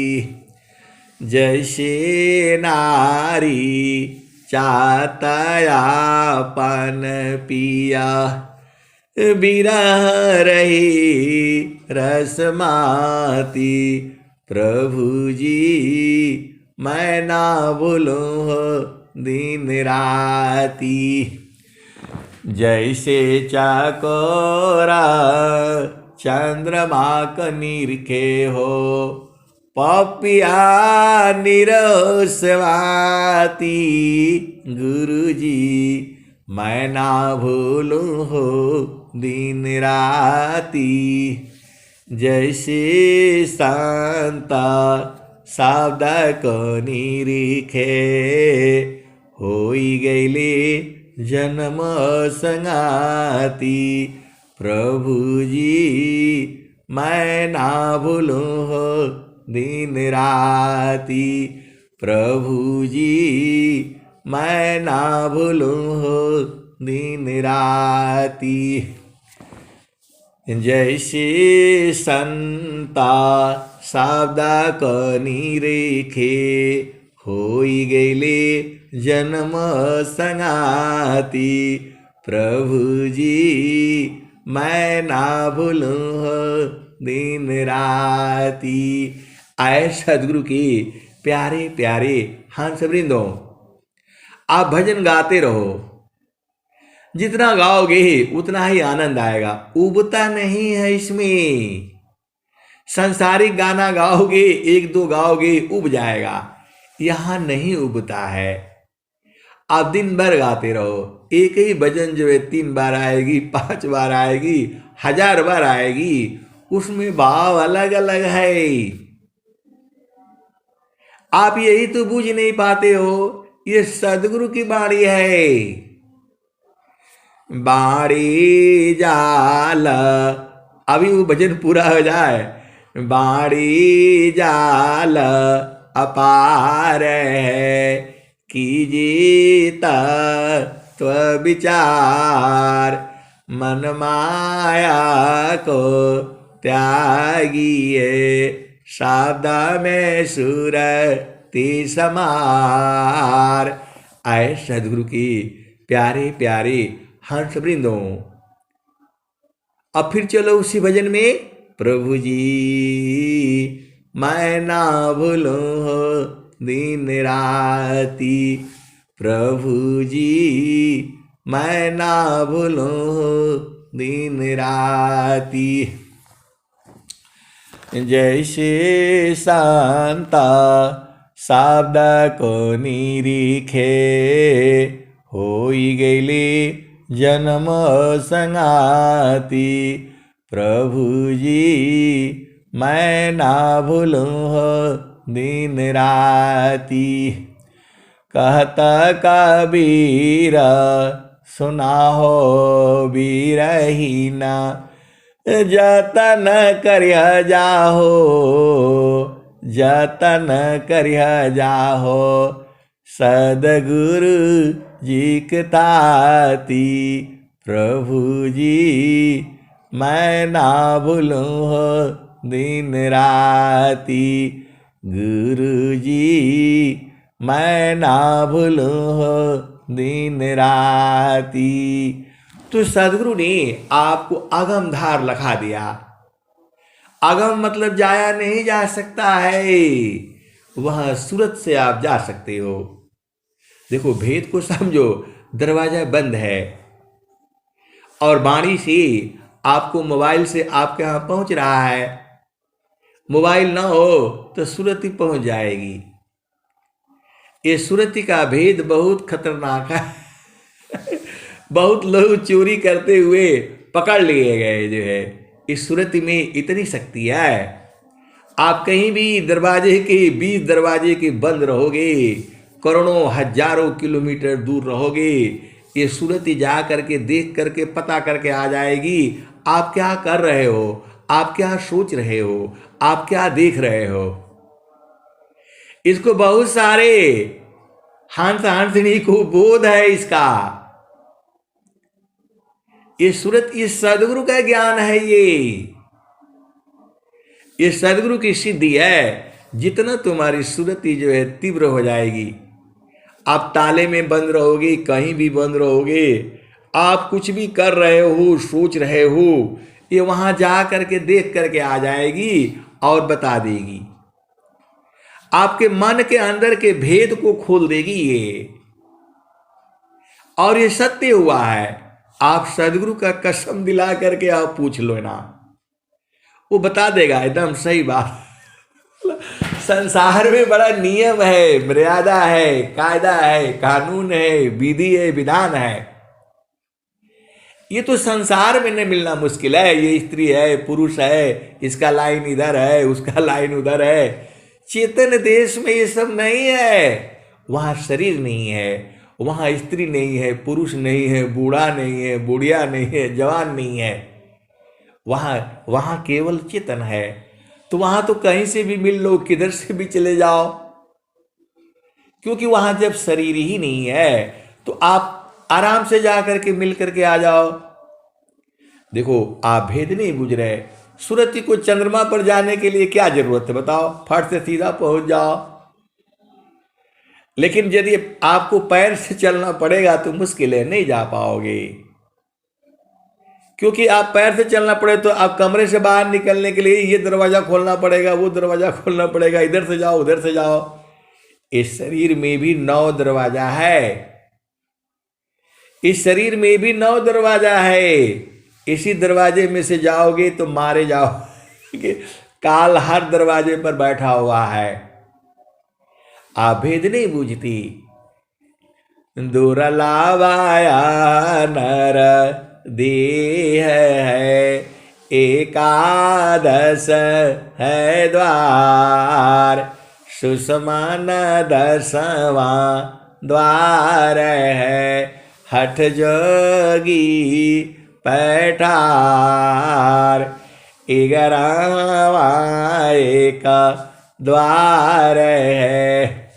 [SPEAKER 1] जैसे नारी चाहतायापन पिया, बिरह रही रसमाती। प्रभु जी, मैं ना भूलूं हो दिन राती। जैसे चाकोरा चंद्रमा कनीरखे हो, पपिया निरस्वाती। गुरु जी, मैं ना भूलूं हो दिन राती। जैसे शांता शब्द को निरीखे, होई गईले जन्म संगाती। प्रभु जी, मैं ना भूलूं हो दिन राती। प्रभु जी, मैं ना भूलूं हो दिन राती। जैसे संता शब्द को निरीखे, होई गईले जन्म संगाती। प्रभु जी, मैं ना भूलूं हो दिन राती। आए सदगुरु की प्यारे प्यारे हंस वृंदों, आप भजन गाते रहो। जितना गाओगे उतना ही आनंद आएगा। उबता नहीं है इसमें। सांसारिक गाना गाओगे, एक दो गाओगे, उब जाएगा। यहां नहीं उबता है। आप दिन भर गाते रहो। एक ही भजन जो है 3 बार आएगी, 5 बार आएगी, 1000 बार आएगी, उसमें भाव अलग अलग है। आप यही तो बूझ नहीं पाते हो ये सदगुरु की बाणी है। बाणी जाल, अभी वो भजन पूरा हो जाए। बाणी जाल अपार है, कीजिए तत्व विचार, मन माया को त्यागिए, शब्द में सुरति समार। आए सदगुरु की प्यारे प्यारे हंस वृंदों। अब फिर चलो उसी भजन में। प्रभु जी मैं ना भूलूं हो दिन राती, प्रभु जी मैं ना भूलूं हो दिन राती। जैसे शांता शब्द को निरीखे, होई गईली जन्म संगाती, प्रभु जी मैं ना भूलूं हो दिन राती। कहता कबीर सुना हो बीरहीना, जतन करिय जाहो, जतन करिय जाहो, सदगुरु जी ताती, प्रभु जी मैं ना भूलूं हो दिन राती, गुरु जी मैं ना भूलूं हो दिन राती। तो सदगुरु ने आपको अगम धार लखा दिया। अगम मतलब जाया नहीं जा सकता है, वह सूरत से आप जा सकते हो। देखो भेद को समझो, दरवाजा बंद है और बाणी से आपको मोबाइल से आपके यहाँ पहुंच रहा है। मोबाइल ना हो तो सूरत ही पहुंच जाएगी। ये सूरती का भेद बहुत खतरनाक है। बहुत लोग चोरी करते हुए पकड़ लिए गए जो है। इस सूरती में इतनी शक्ति है, आप कहीं भी दरवाजे के 20 दरवाजे के बंद रहोगे, करोड़ों हजारों किलोमीटर दूर रहोगे, ये सूरती जा करके देख करके पता करके आ जाएगी आप क्या कर रहे हो, आप क्या सोच रहे हो, आप क्या देख रहे हो। इसको बहुत सारे हंस हंसनी को बोध है इसका। ये सूरत, ये सदगुरु का ज्ञान है। ये सदगुरु की सिद्धि है। जितना तुम्हारी सूरती जो है तीव्र हो जाएगी, आप ताले में बंद रहोगे, कहीं भी बंद रहोगे, आप कुछ भी कर रहे हो, सोच रहे हो, ये वहां जा करके देख करके आ जाएगी और बता देगी। आपके मन के अंदर के भेद को खोल देगी ये। और ये सत्य हुआ है। आप सदगुरु का कसम दिला करके आप पूछ लो ना, वो बता देगा एकदम सही बात। संसार में बड़ा नियम है, मर्यादा है, कायदा है, कानून है, विधि है, विधान है। ये तो संसार में नहीं मिलना मुश्किल है। ये स्त्री है, पुरुष है, इसका लाइन इधर है, उसका लाइन उधर है। चेतन देश में ये सब नहीं है। वहां शरीर नहीं है, वहां स्त्री नहीं है, पुरुष नहीं है, बूढ़ा नहीं है, बुढ़िया नहीं है, जवान नहीं है। वहां केवल चेतन है। तो वहां तो कहीं से भी मिल लो, किधर से भी चले जाओ, क्योंकि वहां जब शरीर ही नहीं है तो आप आराम से जा करके मिल करके आ जाओ। देखो आप भेद नहीं बुझ रहे। सूरती को चंद्रमा पर जाने के लिए क्या जरूरत है बताओ, फट से सीधा पहुंच जाओ। लेकिन यदि आपको पैर से चलना पड़ेगा तो मुश्किल है, नहीं जा पाओगे। क्योंकि आप पैर से चलना पड़े तो आप कमरे से बाहर निकलने के लिए ये दरवाजा खोलना पड़ेगा, वो दरवाजा खोलना पड़ेगा, इधर से जाओ उधर से जाओ। इस शरीर में भी 9 दरवाजा है। इस शरीर में भी 9 दरवाजा है। इसी दरवाजे में से जाओगे तो मारे जाओगे। काल हर दरवाजे पर बैठा हुआ है। आप भेद नहीं बूझती। दुर्लभाया नर देह है, एकादश है द्वार, सुषमा 10वां द्वार है, हठ जोगी पैठार, 11वां एक द्वार है,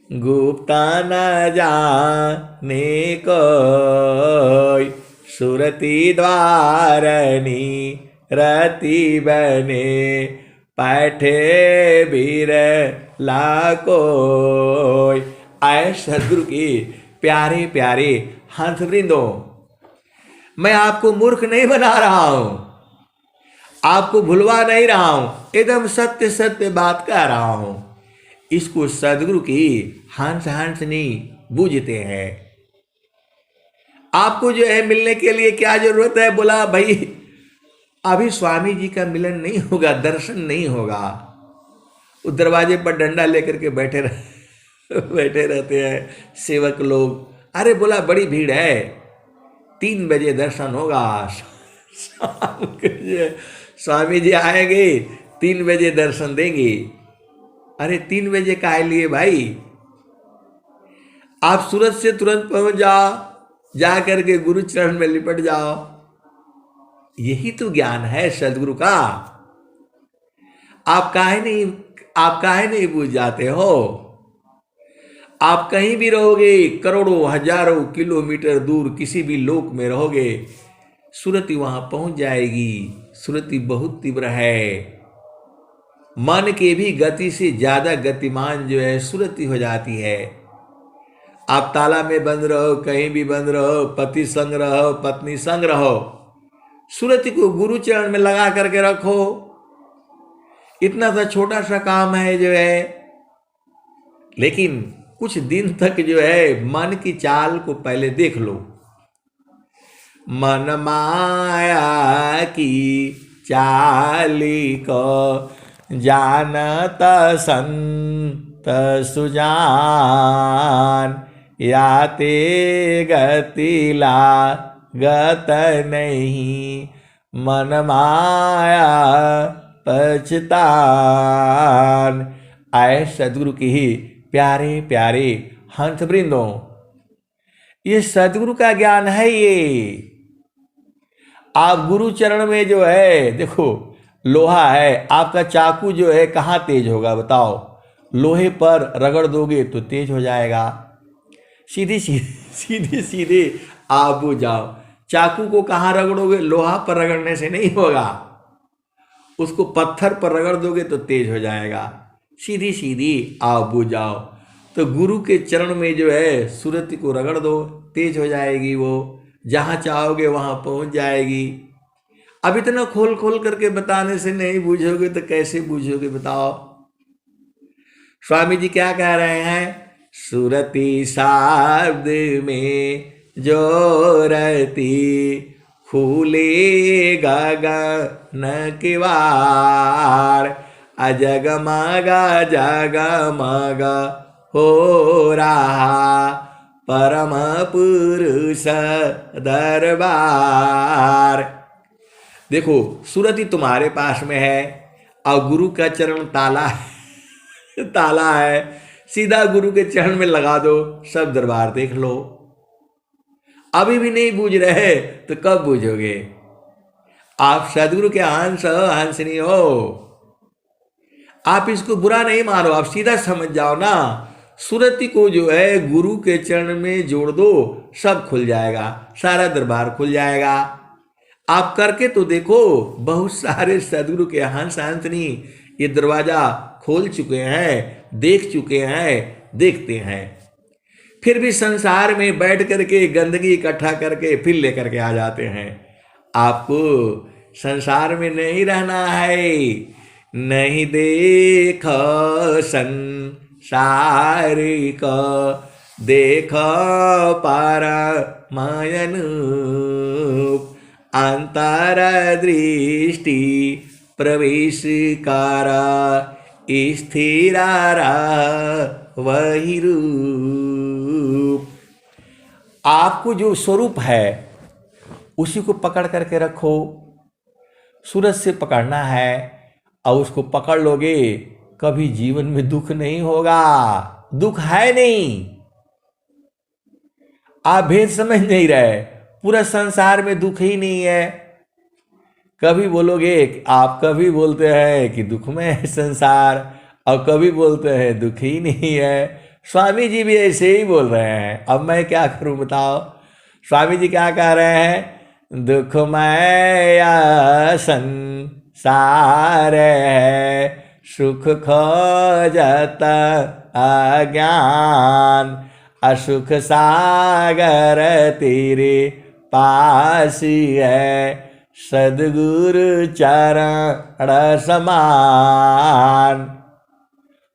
[SPEAKER 1] गुप्ता न जाने कोई, सुरती द्वारनी रति बने, पैठे बीर लाकोय। आए सदगुरु की प्यारे प्यारे हंस वृंदों, मैं आपको मूर्ख नहीं बना रहा हूं, आपको भुलवा नहीं रहा हूं, एकदम सत्य सत्य बात कह रहा हूं। इसको सदगुरु की हंस हंसनी बूझते हैं। आपको जो है मिलने के लिए क्या जरूरत है? बोला भाई अभी स्वामी जी का मिलन नहीं होगा, दर्शन नहीं होगा। उस दरवाजे पर डंडा लेकर के बैठे रहते हैं सेवक लोग। अरे बोला बड़ी भीड़ है, 3 बजे दर्शन होगा। शाम के स्वामी जी आएंगे, 3 बजे दर्शन देंगे। अरे 3 बजे काहे लिए भाई? आप सूरत से तुरंत पहुंच जाओ, जा करके गुरु चरण में लिपट जाओ। यही तो ज्ञान है सदगुरु का। आप काहे नहीं बूझ जाते हो? आप कहीं भी रहोगे, करोड़ों हजारों किलोमीटर दूर किसी भी लोक में रहोगे, सुरति वहां पहुंच जाएगी। सुरति बहुत तीव्र है, मन के भी गति से ज्यादा गतिमान जो है सुरति हो जाती है। आप ताला में बंद रहो, कहीं भी बंद रहो, पति संग रहो, पत्नी संग रहो, सुरति को गुरु चरण में लगा करके रखो। इतना सा छोटा सा काम है जो है, लेकिन कुछ दिन तक जो है मन की चाल को पहले देख लो। मन माया की चाली को जानत संत सुजान, याते गति लागत नहीं, मन माया पछतान। आए सदगुरु की ही प्यारे प्यारे हंस वृंदों, ये सदगुरु का ज्ञान है। ये आप गुरु चरण में जो है, देखो लोहा है, आपका चाकू जो है कहाँ तेज होगा बताओ? लोहे पर रगड़ दोगे तो तेज हो जाएगा। सीधी सीधी आप बुझ जाओ। चाकू को कहाँ रगड़ोगे? लोहा पर रगड़ने से नहीं होगा, उसको पत्थर पर रगड़ दोगे तो तेज हो जाएगा। सीधी सीधी आप बुझ जाओ। तो गुरु के चरण में जो है सुरति को रगड़ दो, तेज हो जाएगी। वो जहाँ चाहोगे वहाँ पहुँच जाएगी। अब इतना खोल खोल करके बताने से नहीं बूझोगे तो कैसे बूझोगे बताओ? स्वामी जी क्या कह रहे हैं? सुरति शब्द में जो रहती, खुले गगन किवाड़, अजगमगा जगमगा हो रहा परम पुरुष दरबार। देखो सुरति तुम्हारे पास में है और गुरु का चरण ताला है। सीधा गुरु के चरण में लगा दो, सब दरबार देख लो। अभी भी नहीं बूझ रहे तो कब बूझोगे? आप सदगुरु के हंस हो, हंसनी हो। आप इसको बुरा नहीं मानो, आप सीधा समझ जाओ ना। सुरति को जो है गुरु के चरण में जोड़ दो, सब खुल जाएगा, सारा दरबार खुल जाएगा। आप करके तो देखो, बहुत सारे सदगुरु के हंस हंसनी ये दरवाजा खोल चुके हैं, देख चुके हैं, देखते हैं। फिर भी संसार में बैठ करके गंदगी इकट्ठा करके फिर लेकर के आ जाते हैं। आपको संसार में नहीं रहना है। नहीं देखो संसार को, देखो परमायन, अंतर दृष्टि प्रवेश कारा, स्थिर वही रूप। आपको जो स्वरूप है उसी को पकड़ करके रखो। सूरज से पकड़ना है और उसको पकड़ लोगे, कभी जीवन में दुख नहीं होगा। दुख है नहीं। आप भेद समझ नहीं रहे, पूरा संसार में दुख ही नहीं है। कभी बोलोगे, आप कभी बोलते हैं कि दुख में है संसार, और कभी बोलते हैं दुख ही नहीं है। स्वामी जी भी ऐसे ही बोल रहे हैं। अब मैं क्या करूं बताओ। स्वामी जी क्या कह रहे हैं, दुखमय संसार है, सुख खोजत अज्ञान, असुख सागर तेरे पास है, सद्गुरु चरण समान।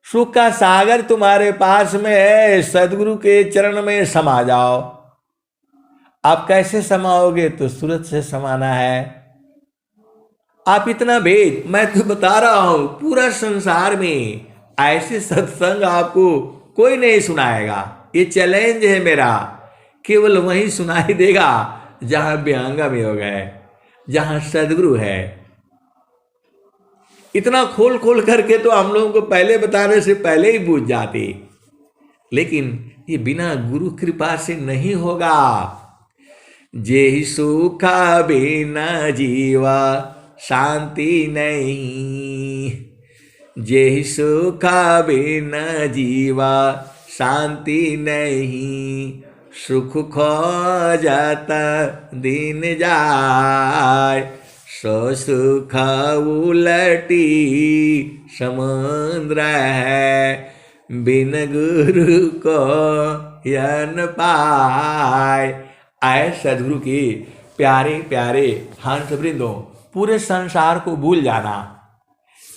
[SPEAKER 1] सुख का सागर तुम्हारे पास में है, सदगुरु के चरण में समा जाओ। आप कैसे समाओगे, तो सूरत से समाना है। आप इतना भेद, मैं तो बता रहा हूं, पूरा संसार में ऐसे सत्संग आपको कोई नहीं सुनाएगा। ये चैलेंज है मेरा। केवल वही सुनाई देगा जहां विहंगम योग है, जहां सदगुरु है। इतना खोल खोल करके तो हम लोगों को पहले बताने से पहले ही बूझ जाते, लेकिन ये बिना गुरु कृपा से नहीं होगा। जेहि सुखा बिना जीवा शांति नहीं, जेहि सुखा बिना जीवा शांति नहीं, सुख खोजता दिन जाय, सो सुख उलटी समुद्र है, बिन गुरु को यन पाय। आए सदगुरु की प्यारे प्यारे हंस वृंदों, पूरे संसार को भूल जाना,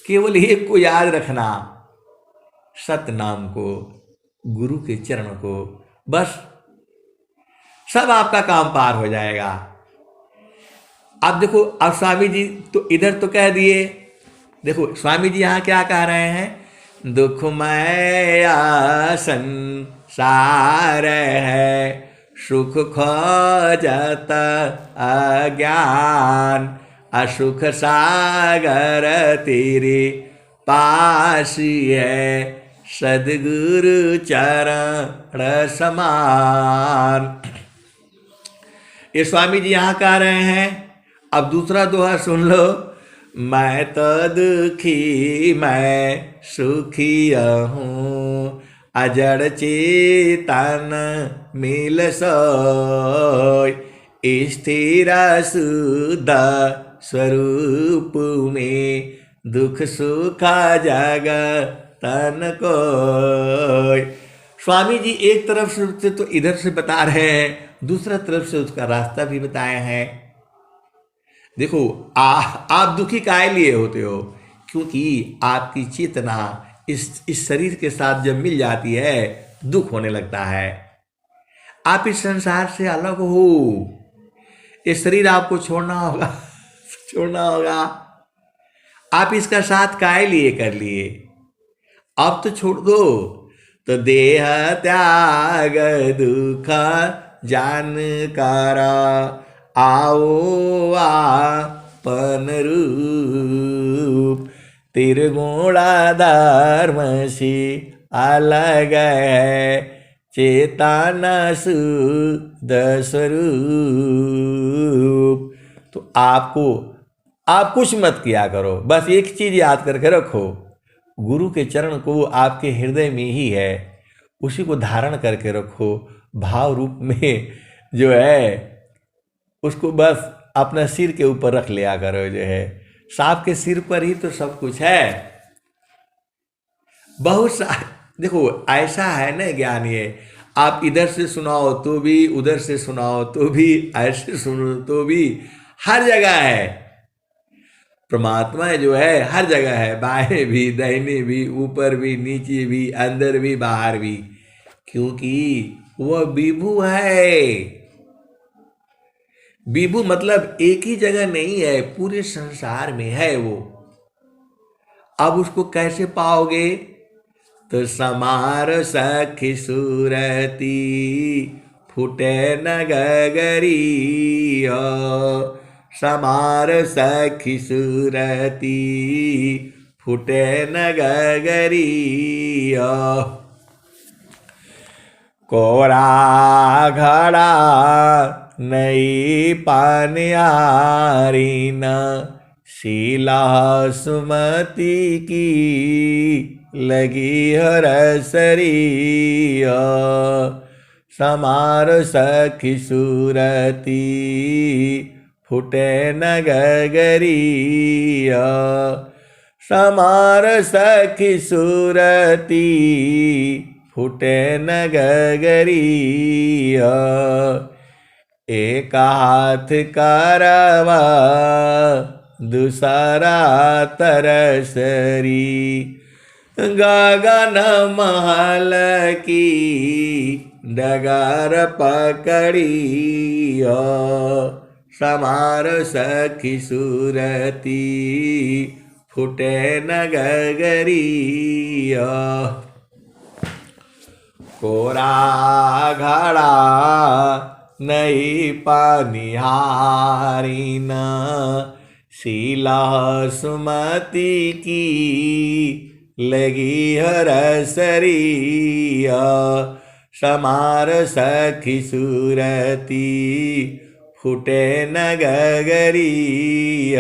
[SPEAKER 1] केवल एक को याद रखना, सत्य नाम को, गुरु के चरण को। बस सब आपका काम पार हो जाएगा। अब देखो, अब स्वामी जी तो इधर तो कह दिए, देखो स्वामी जी यहाँ क्या कह रहे हैं, दुखमय संसार है, सुख खोजत अज्ञान, असुख सागर तेरे पास है, सद्गुरु चरण समान। ये स्वामी जी यहाँ कह रहे हैं। अब दूसरा दोहा सुन लो, मैं तो दुखी मैं सुखी हूँ, अजड़ चेतन मिल सोय, स्थिर शुद्ध स्वरूप में, दुख सुख जग तन कोय। स्वामी जी एक तरफ से तो इधर से बता रहे हैं, दूसरा तरफ से उसका रास्ता भी बताए हैं। देखो, आप दुखी काहे लिए होते हो, क्योंकि आपकी चेतना इस शरीर के साथ जब मिल जाती है, दुख होने लगता है। आप इस संसार से अलग हो, ये शरीर आपको छोड़ना होगा छोड़ना होगा। आप इसका साथ काहे लिए कर लिए, अब तो छोड़ दो। तो देह त्याग दुख जान करा, आओ आपन रूप, त्रिगुणा धर्म से अलग है, चेतना शुद्ध स्वरूप। तो आप कुछ मत किया करो, बस एक चीज याद करके रखो, गुरु के चरण को आपके हृदय में ही है, उसी को धारण करके रखो, भाव रूप में जो है उसको बस अपना सिर के ऊपर रख लिया करो। जो है सांप के सिर पर ही तो सब कुछ है। बहुत सा देखो ऐसा है ना ज्ञान, ये आप इधर से सुनाओ तो भी, उधर से सुनाओ तो भी, ऐसे सुनो तो भी, हर जगह है। परमात्मा जो है हर जगह है, बाएं भी, दाहिने भी, ऊपर भी, नीचे भी, अंदर भी, बाहर भी, क्योंकि वह विभु है। विभु मतलब एक ही जगह नहीं है, पूरे संसार में है वो। अब उसको कैसे पाओगे, तो समार सखी सूरती फूटे न गगरी, समार सखी सूरती फूटे न गगरी। कोरा घड़ा नई पानियारी न, शीला सुमति की लगी हरसरी। समार सखी सूरती फुटे न गगरी। समार सखी सूरती फुटे न गगरी। एक हाथ करवा दूसरा तरसरी। गगन महल की डगर पकड़ी। समार सखी सूरती फुटे न गगरी। कोरा घड़ा नई पानिहारी न, शीला सुमति की लगी हरसरी। समार सखी सूरती फुटे न गगरी।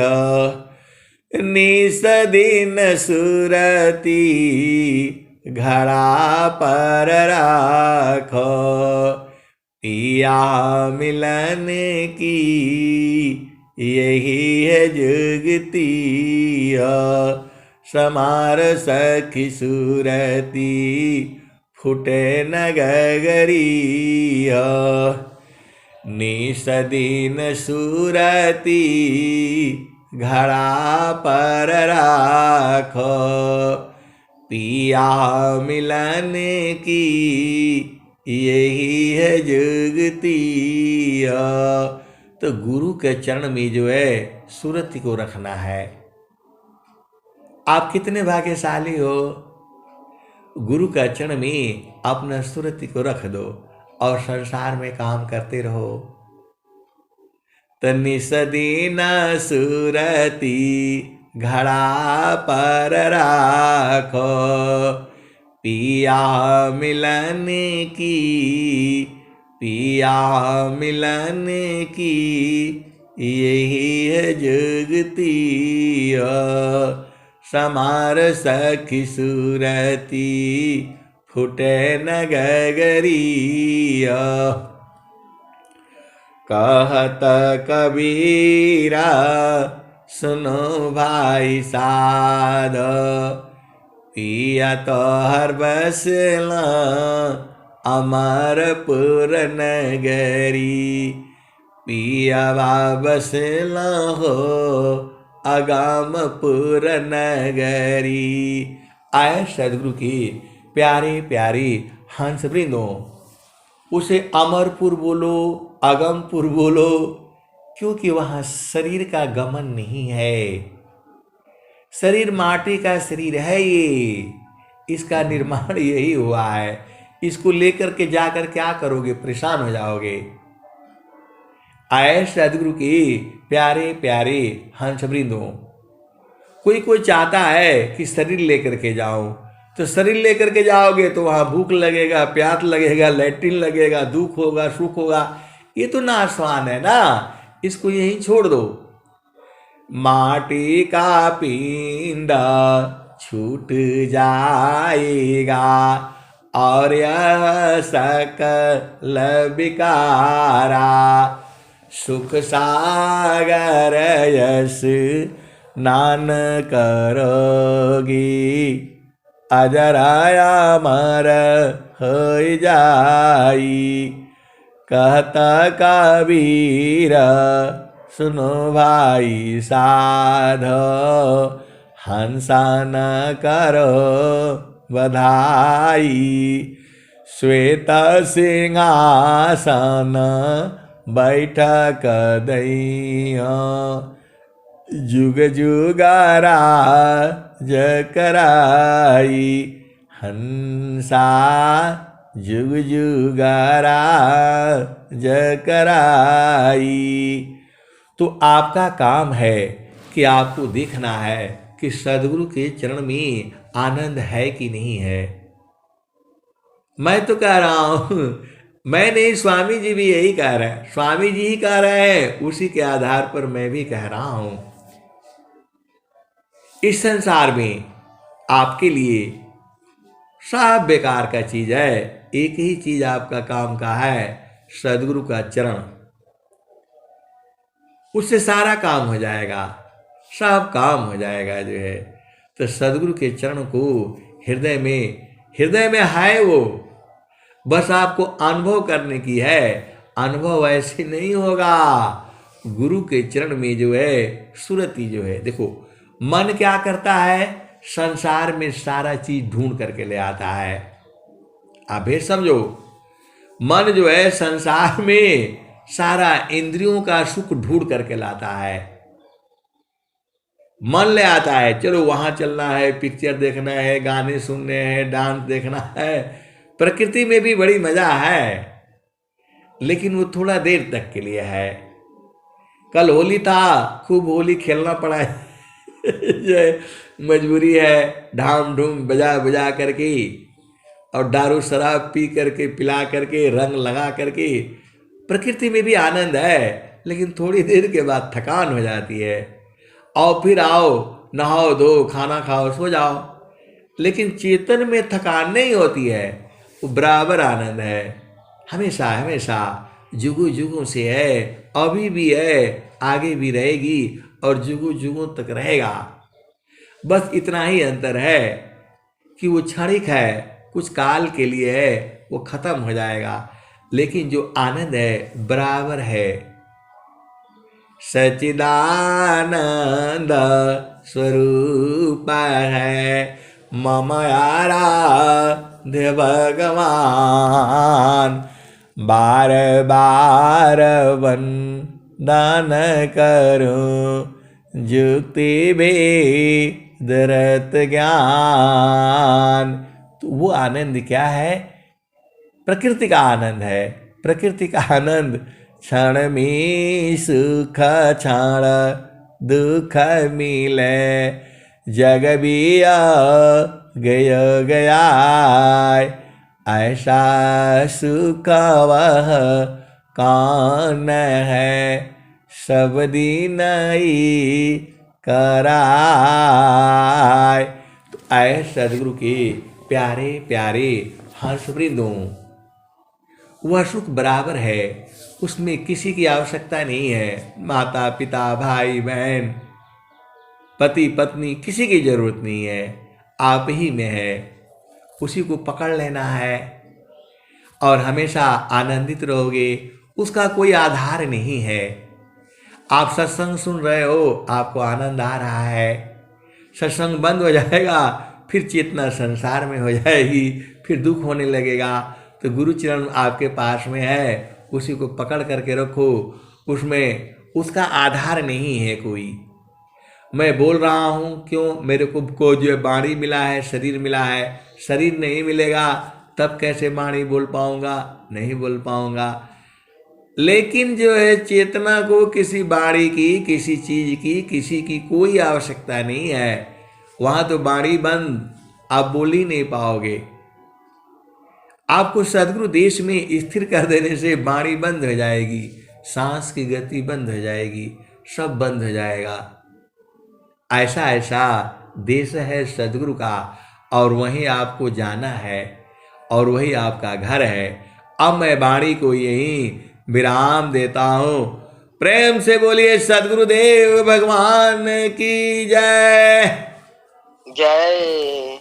[SPEAKER 1] निस दिन सूरती घड़ा पर राखो। पिया मिलन की यही है जुगती। समार सखी सूरती फुटे न गगरी। निस दिन सूरती घड़ा पर राखो। पिया मिलन की यही है जुगती। तो गुरु के चरण में जो है सूरती को रखना है। आप कितने भाग्यशाली हो, गुरु के चरण में अपना सूरती को रख दो और संसार में काम करते रहो। निस दिन सूरती घड़ा पर राखो। पिया मिलन की, पिया मिलन की यही है जुगती। समार सखी सूरती फुटे न गगरी। कहत कबीरा सुनो भाई साध। पिया तो हर बसला अमरपुर नगरी। पिया बसला हो अगमपुर नगरी। आए सदगुरु की प्यारे प्यारे हंस वृंदों, उसे अमरपुर बोलो, अगमपुर बोलो, क्योंकि वहाँ शरीर का गमन नहीं है। शरीर माटी का शरीर है, ये इसका निर्माण यही हुआ है। इसको लेकर के जाकर क्या करोगे, परेशान हो जाओगे। आए सदगुरु की प्यारे प्यारे हंस वृंदों, कोई कोई चाहता है कि शरीर लेकर के जाओ, तो शरीर लेकर के जाओगे तो वहां भूख लगेगा, प्यास लगेगा, लैट्रिन लगेगा, दुख होगा, सुख होगा, ये तो नाशवान है ना। इसको यहीं छोड़ दो। माटी का पिंडा छूट जाएगा और यह सकल विकारा। सुख सागर यश नान करोगी, अजराया मर हो जाई। कहता कबीर सुनो भाई साधो, हंसा न करो बधाई। श्वेत सिंहासन बैठक दैया, जुग जुगारा जकराई। हंसा जुग जुगारा जकराई। तो आपका काम है कि आपको देखना है कि सदगुरु के चरण में आनंद है कि नहीं है। मैं तो कह रहा हूं, मैं नहीं, स्वामी जी भी यही कह रहे हैं, स्वामी जी ही कह रहे हैं, उसी के आधार पर मैं भी कह रहा हूं। इस संसार में आपके लिए सब बेकार का चीज है, एक ही चीज आपका काम का है, सदगुरु का चरण। उससे सारा काम हो जाएगा, सब काम हो जाएगा जो है। तो सदगुरु के चरण को हृदय में है वो, बस आपको अनुभव करने की है। अनुभव ऐसे नहीं होगा, गुरु के चरण में जो है सुरति जो है। देखो मन क्या करता है, संसार में सारा चीज ढूंढ करके ले आता है। आप फिर समझो, मन जो है संसार में सारा इंद्रियों का सुख ढूंढ करके लाता है। मन ले आता है, चलो वहां चलना है, पिक्चर देखना है, गाने सुनने हैं, डांस देखना है। प्रकृति में भी बड़ी मजा है, लेकिन वो थोड़ा देर तक के लिए है। कल होली था, खूब होली खेलना पड़ा है जो है, मजबूरी है, ढाम ढूम बजा बजा करके और दारू शराब पी करके पिला करके रंग लगा करके। प्रकृति में भी आनंद है, लेकिन थोड़ी देर के बाद थकान हो जाती है, और फिर आओ नहाओ धो खाना खाओ सो जाओ। लेकिन चेतन में थकान नहीं होती है, वो बराबर आनंद है, हमेशा हमेशा जुगों जुगों से है, अभी भी है, आगे भी रहेगी और जुगों जुगों तक रहेगा। बस इतना ही अंतर है कि वो क्षणिक है, कुछ काल के लिए है, वो खत्म हो जाएगा। लेकिन जो आनंद है बराबर है। सच्चिदानंद स्वरूप है मम आराध्य भगवान, बार बार वंदन करूं जुक्ति भेदरत ज्ञान। तो वो आनंद क्या है, प्रकृति का आनंद है। प्रकृति का आनंद क्षण में सुख क्षण दुख मिले, जग भी गय गया ऐसा सुख वह कौन है, सब दिन ही कराए। तो ऐ सदगुरु के प्यारे प्यारे हर्ष वृंदों, वह सुख बराबर है, उसमें किसी की आवश्यकता नहीं है। माता पिता भाई बहन पति पत्नी किसी की जरूरत नहीं है, आप ही में है, उसी को पकड़ लेना है और हमेशा आनंदित रहोगे। उसका कोई आधार नहीं है। आप सत्संग सुन रहे हो, आपको आनंद आ रहा है, सत्संग बंद हो जाएगा, फिर चेतना संसार में हो जाएगी, फिर दुख होने लगेगा। तो गुरु चरण आपके पास में है, उसी को पकड़ करके रखो, उसमें उसका आधार नहीं है कोई। मैं बोल रहा हूँ क्यों, मेरे को जो वाणी मिला है, शरीर मिला है, शरीर नहीं मिलेगा तब कैसे वाणी बोल पाऊंगा, नहीं बोल पाऊंगा। लेकिन जो है चेतना को किसी वाणी की, किसी चीज की, किसी की कोई आवश्यकता नहीं है। वहां तो वाणी बंद, आप बोल ही नहीं पाओगे। आपको सदगुरु देश में स्थिर कर देने से वाणी बंद हो जाएगी, सांस की गति बंद हो जाएगी, सब बंद हो जाएगा। ऐसा ऐसा देश है सदगुरु का, और वहीं आपको जाना है और वही आपका घर है। अब मैं वाणी को यहीं विराम देता हूँ। प्रेम से बोलिए सदगुरुदेव भगवान की जय।
[SPEAKER 2] जय।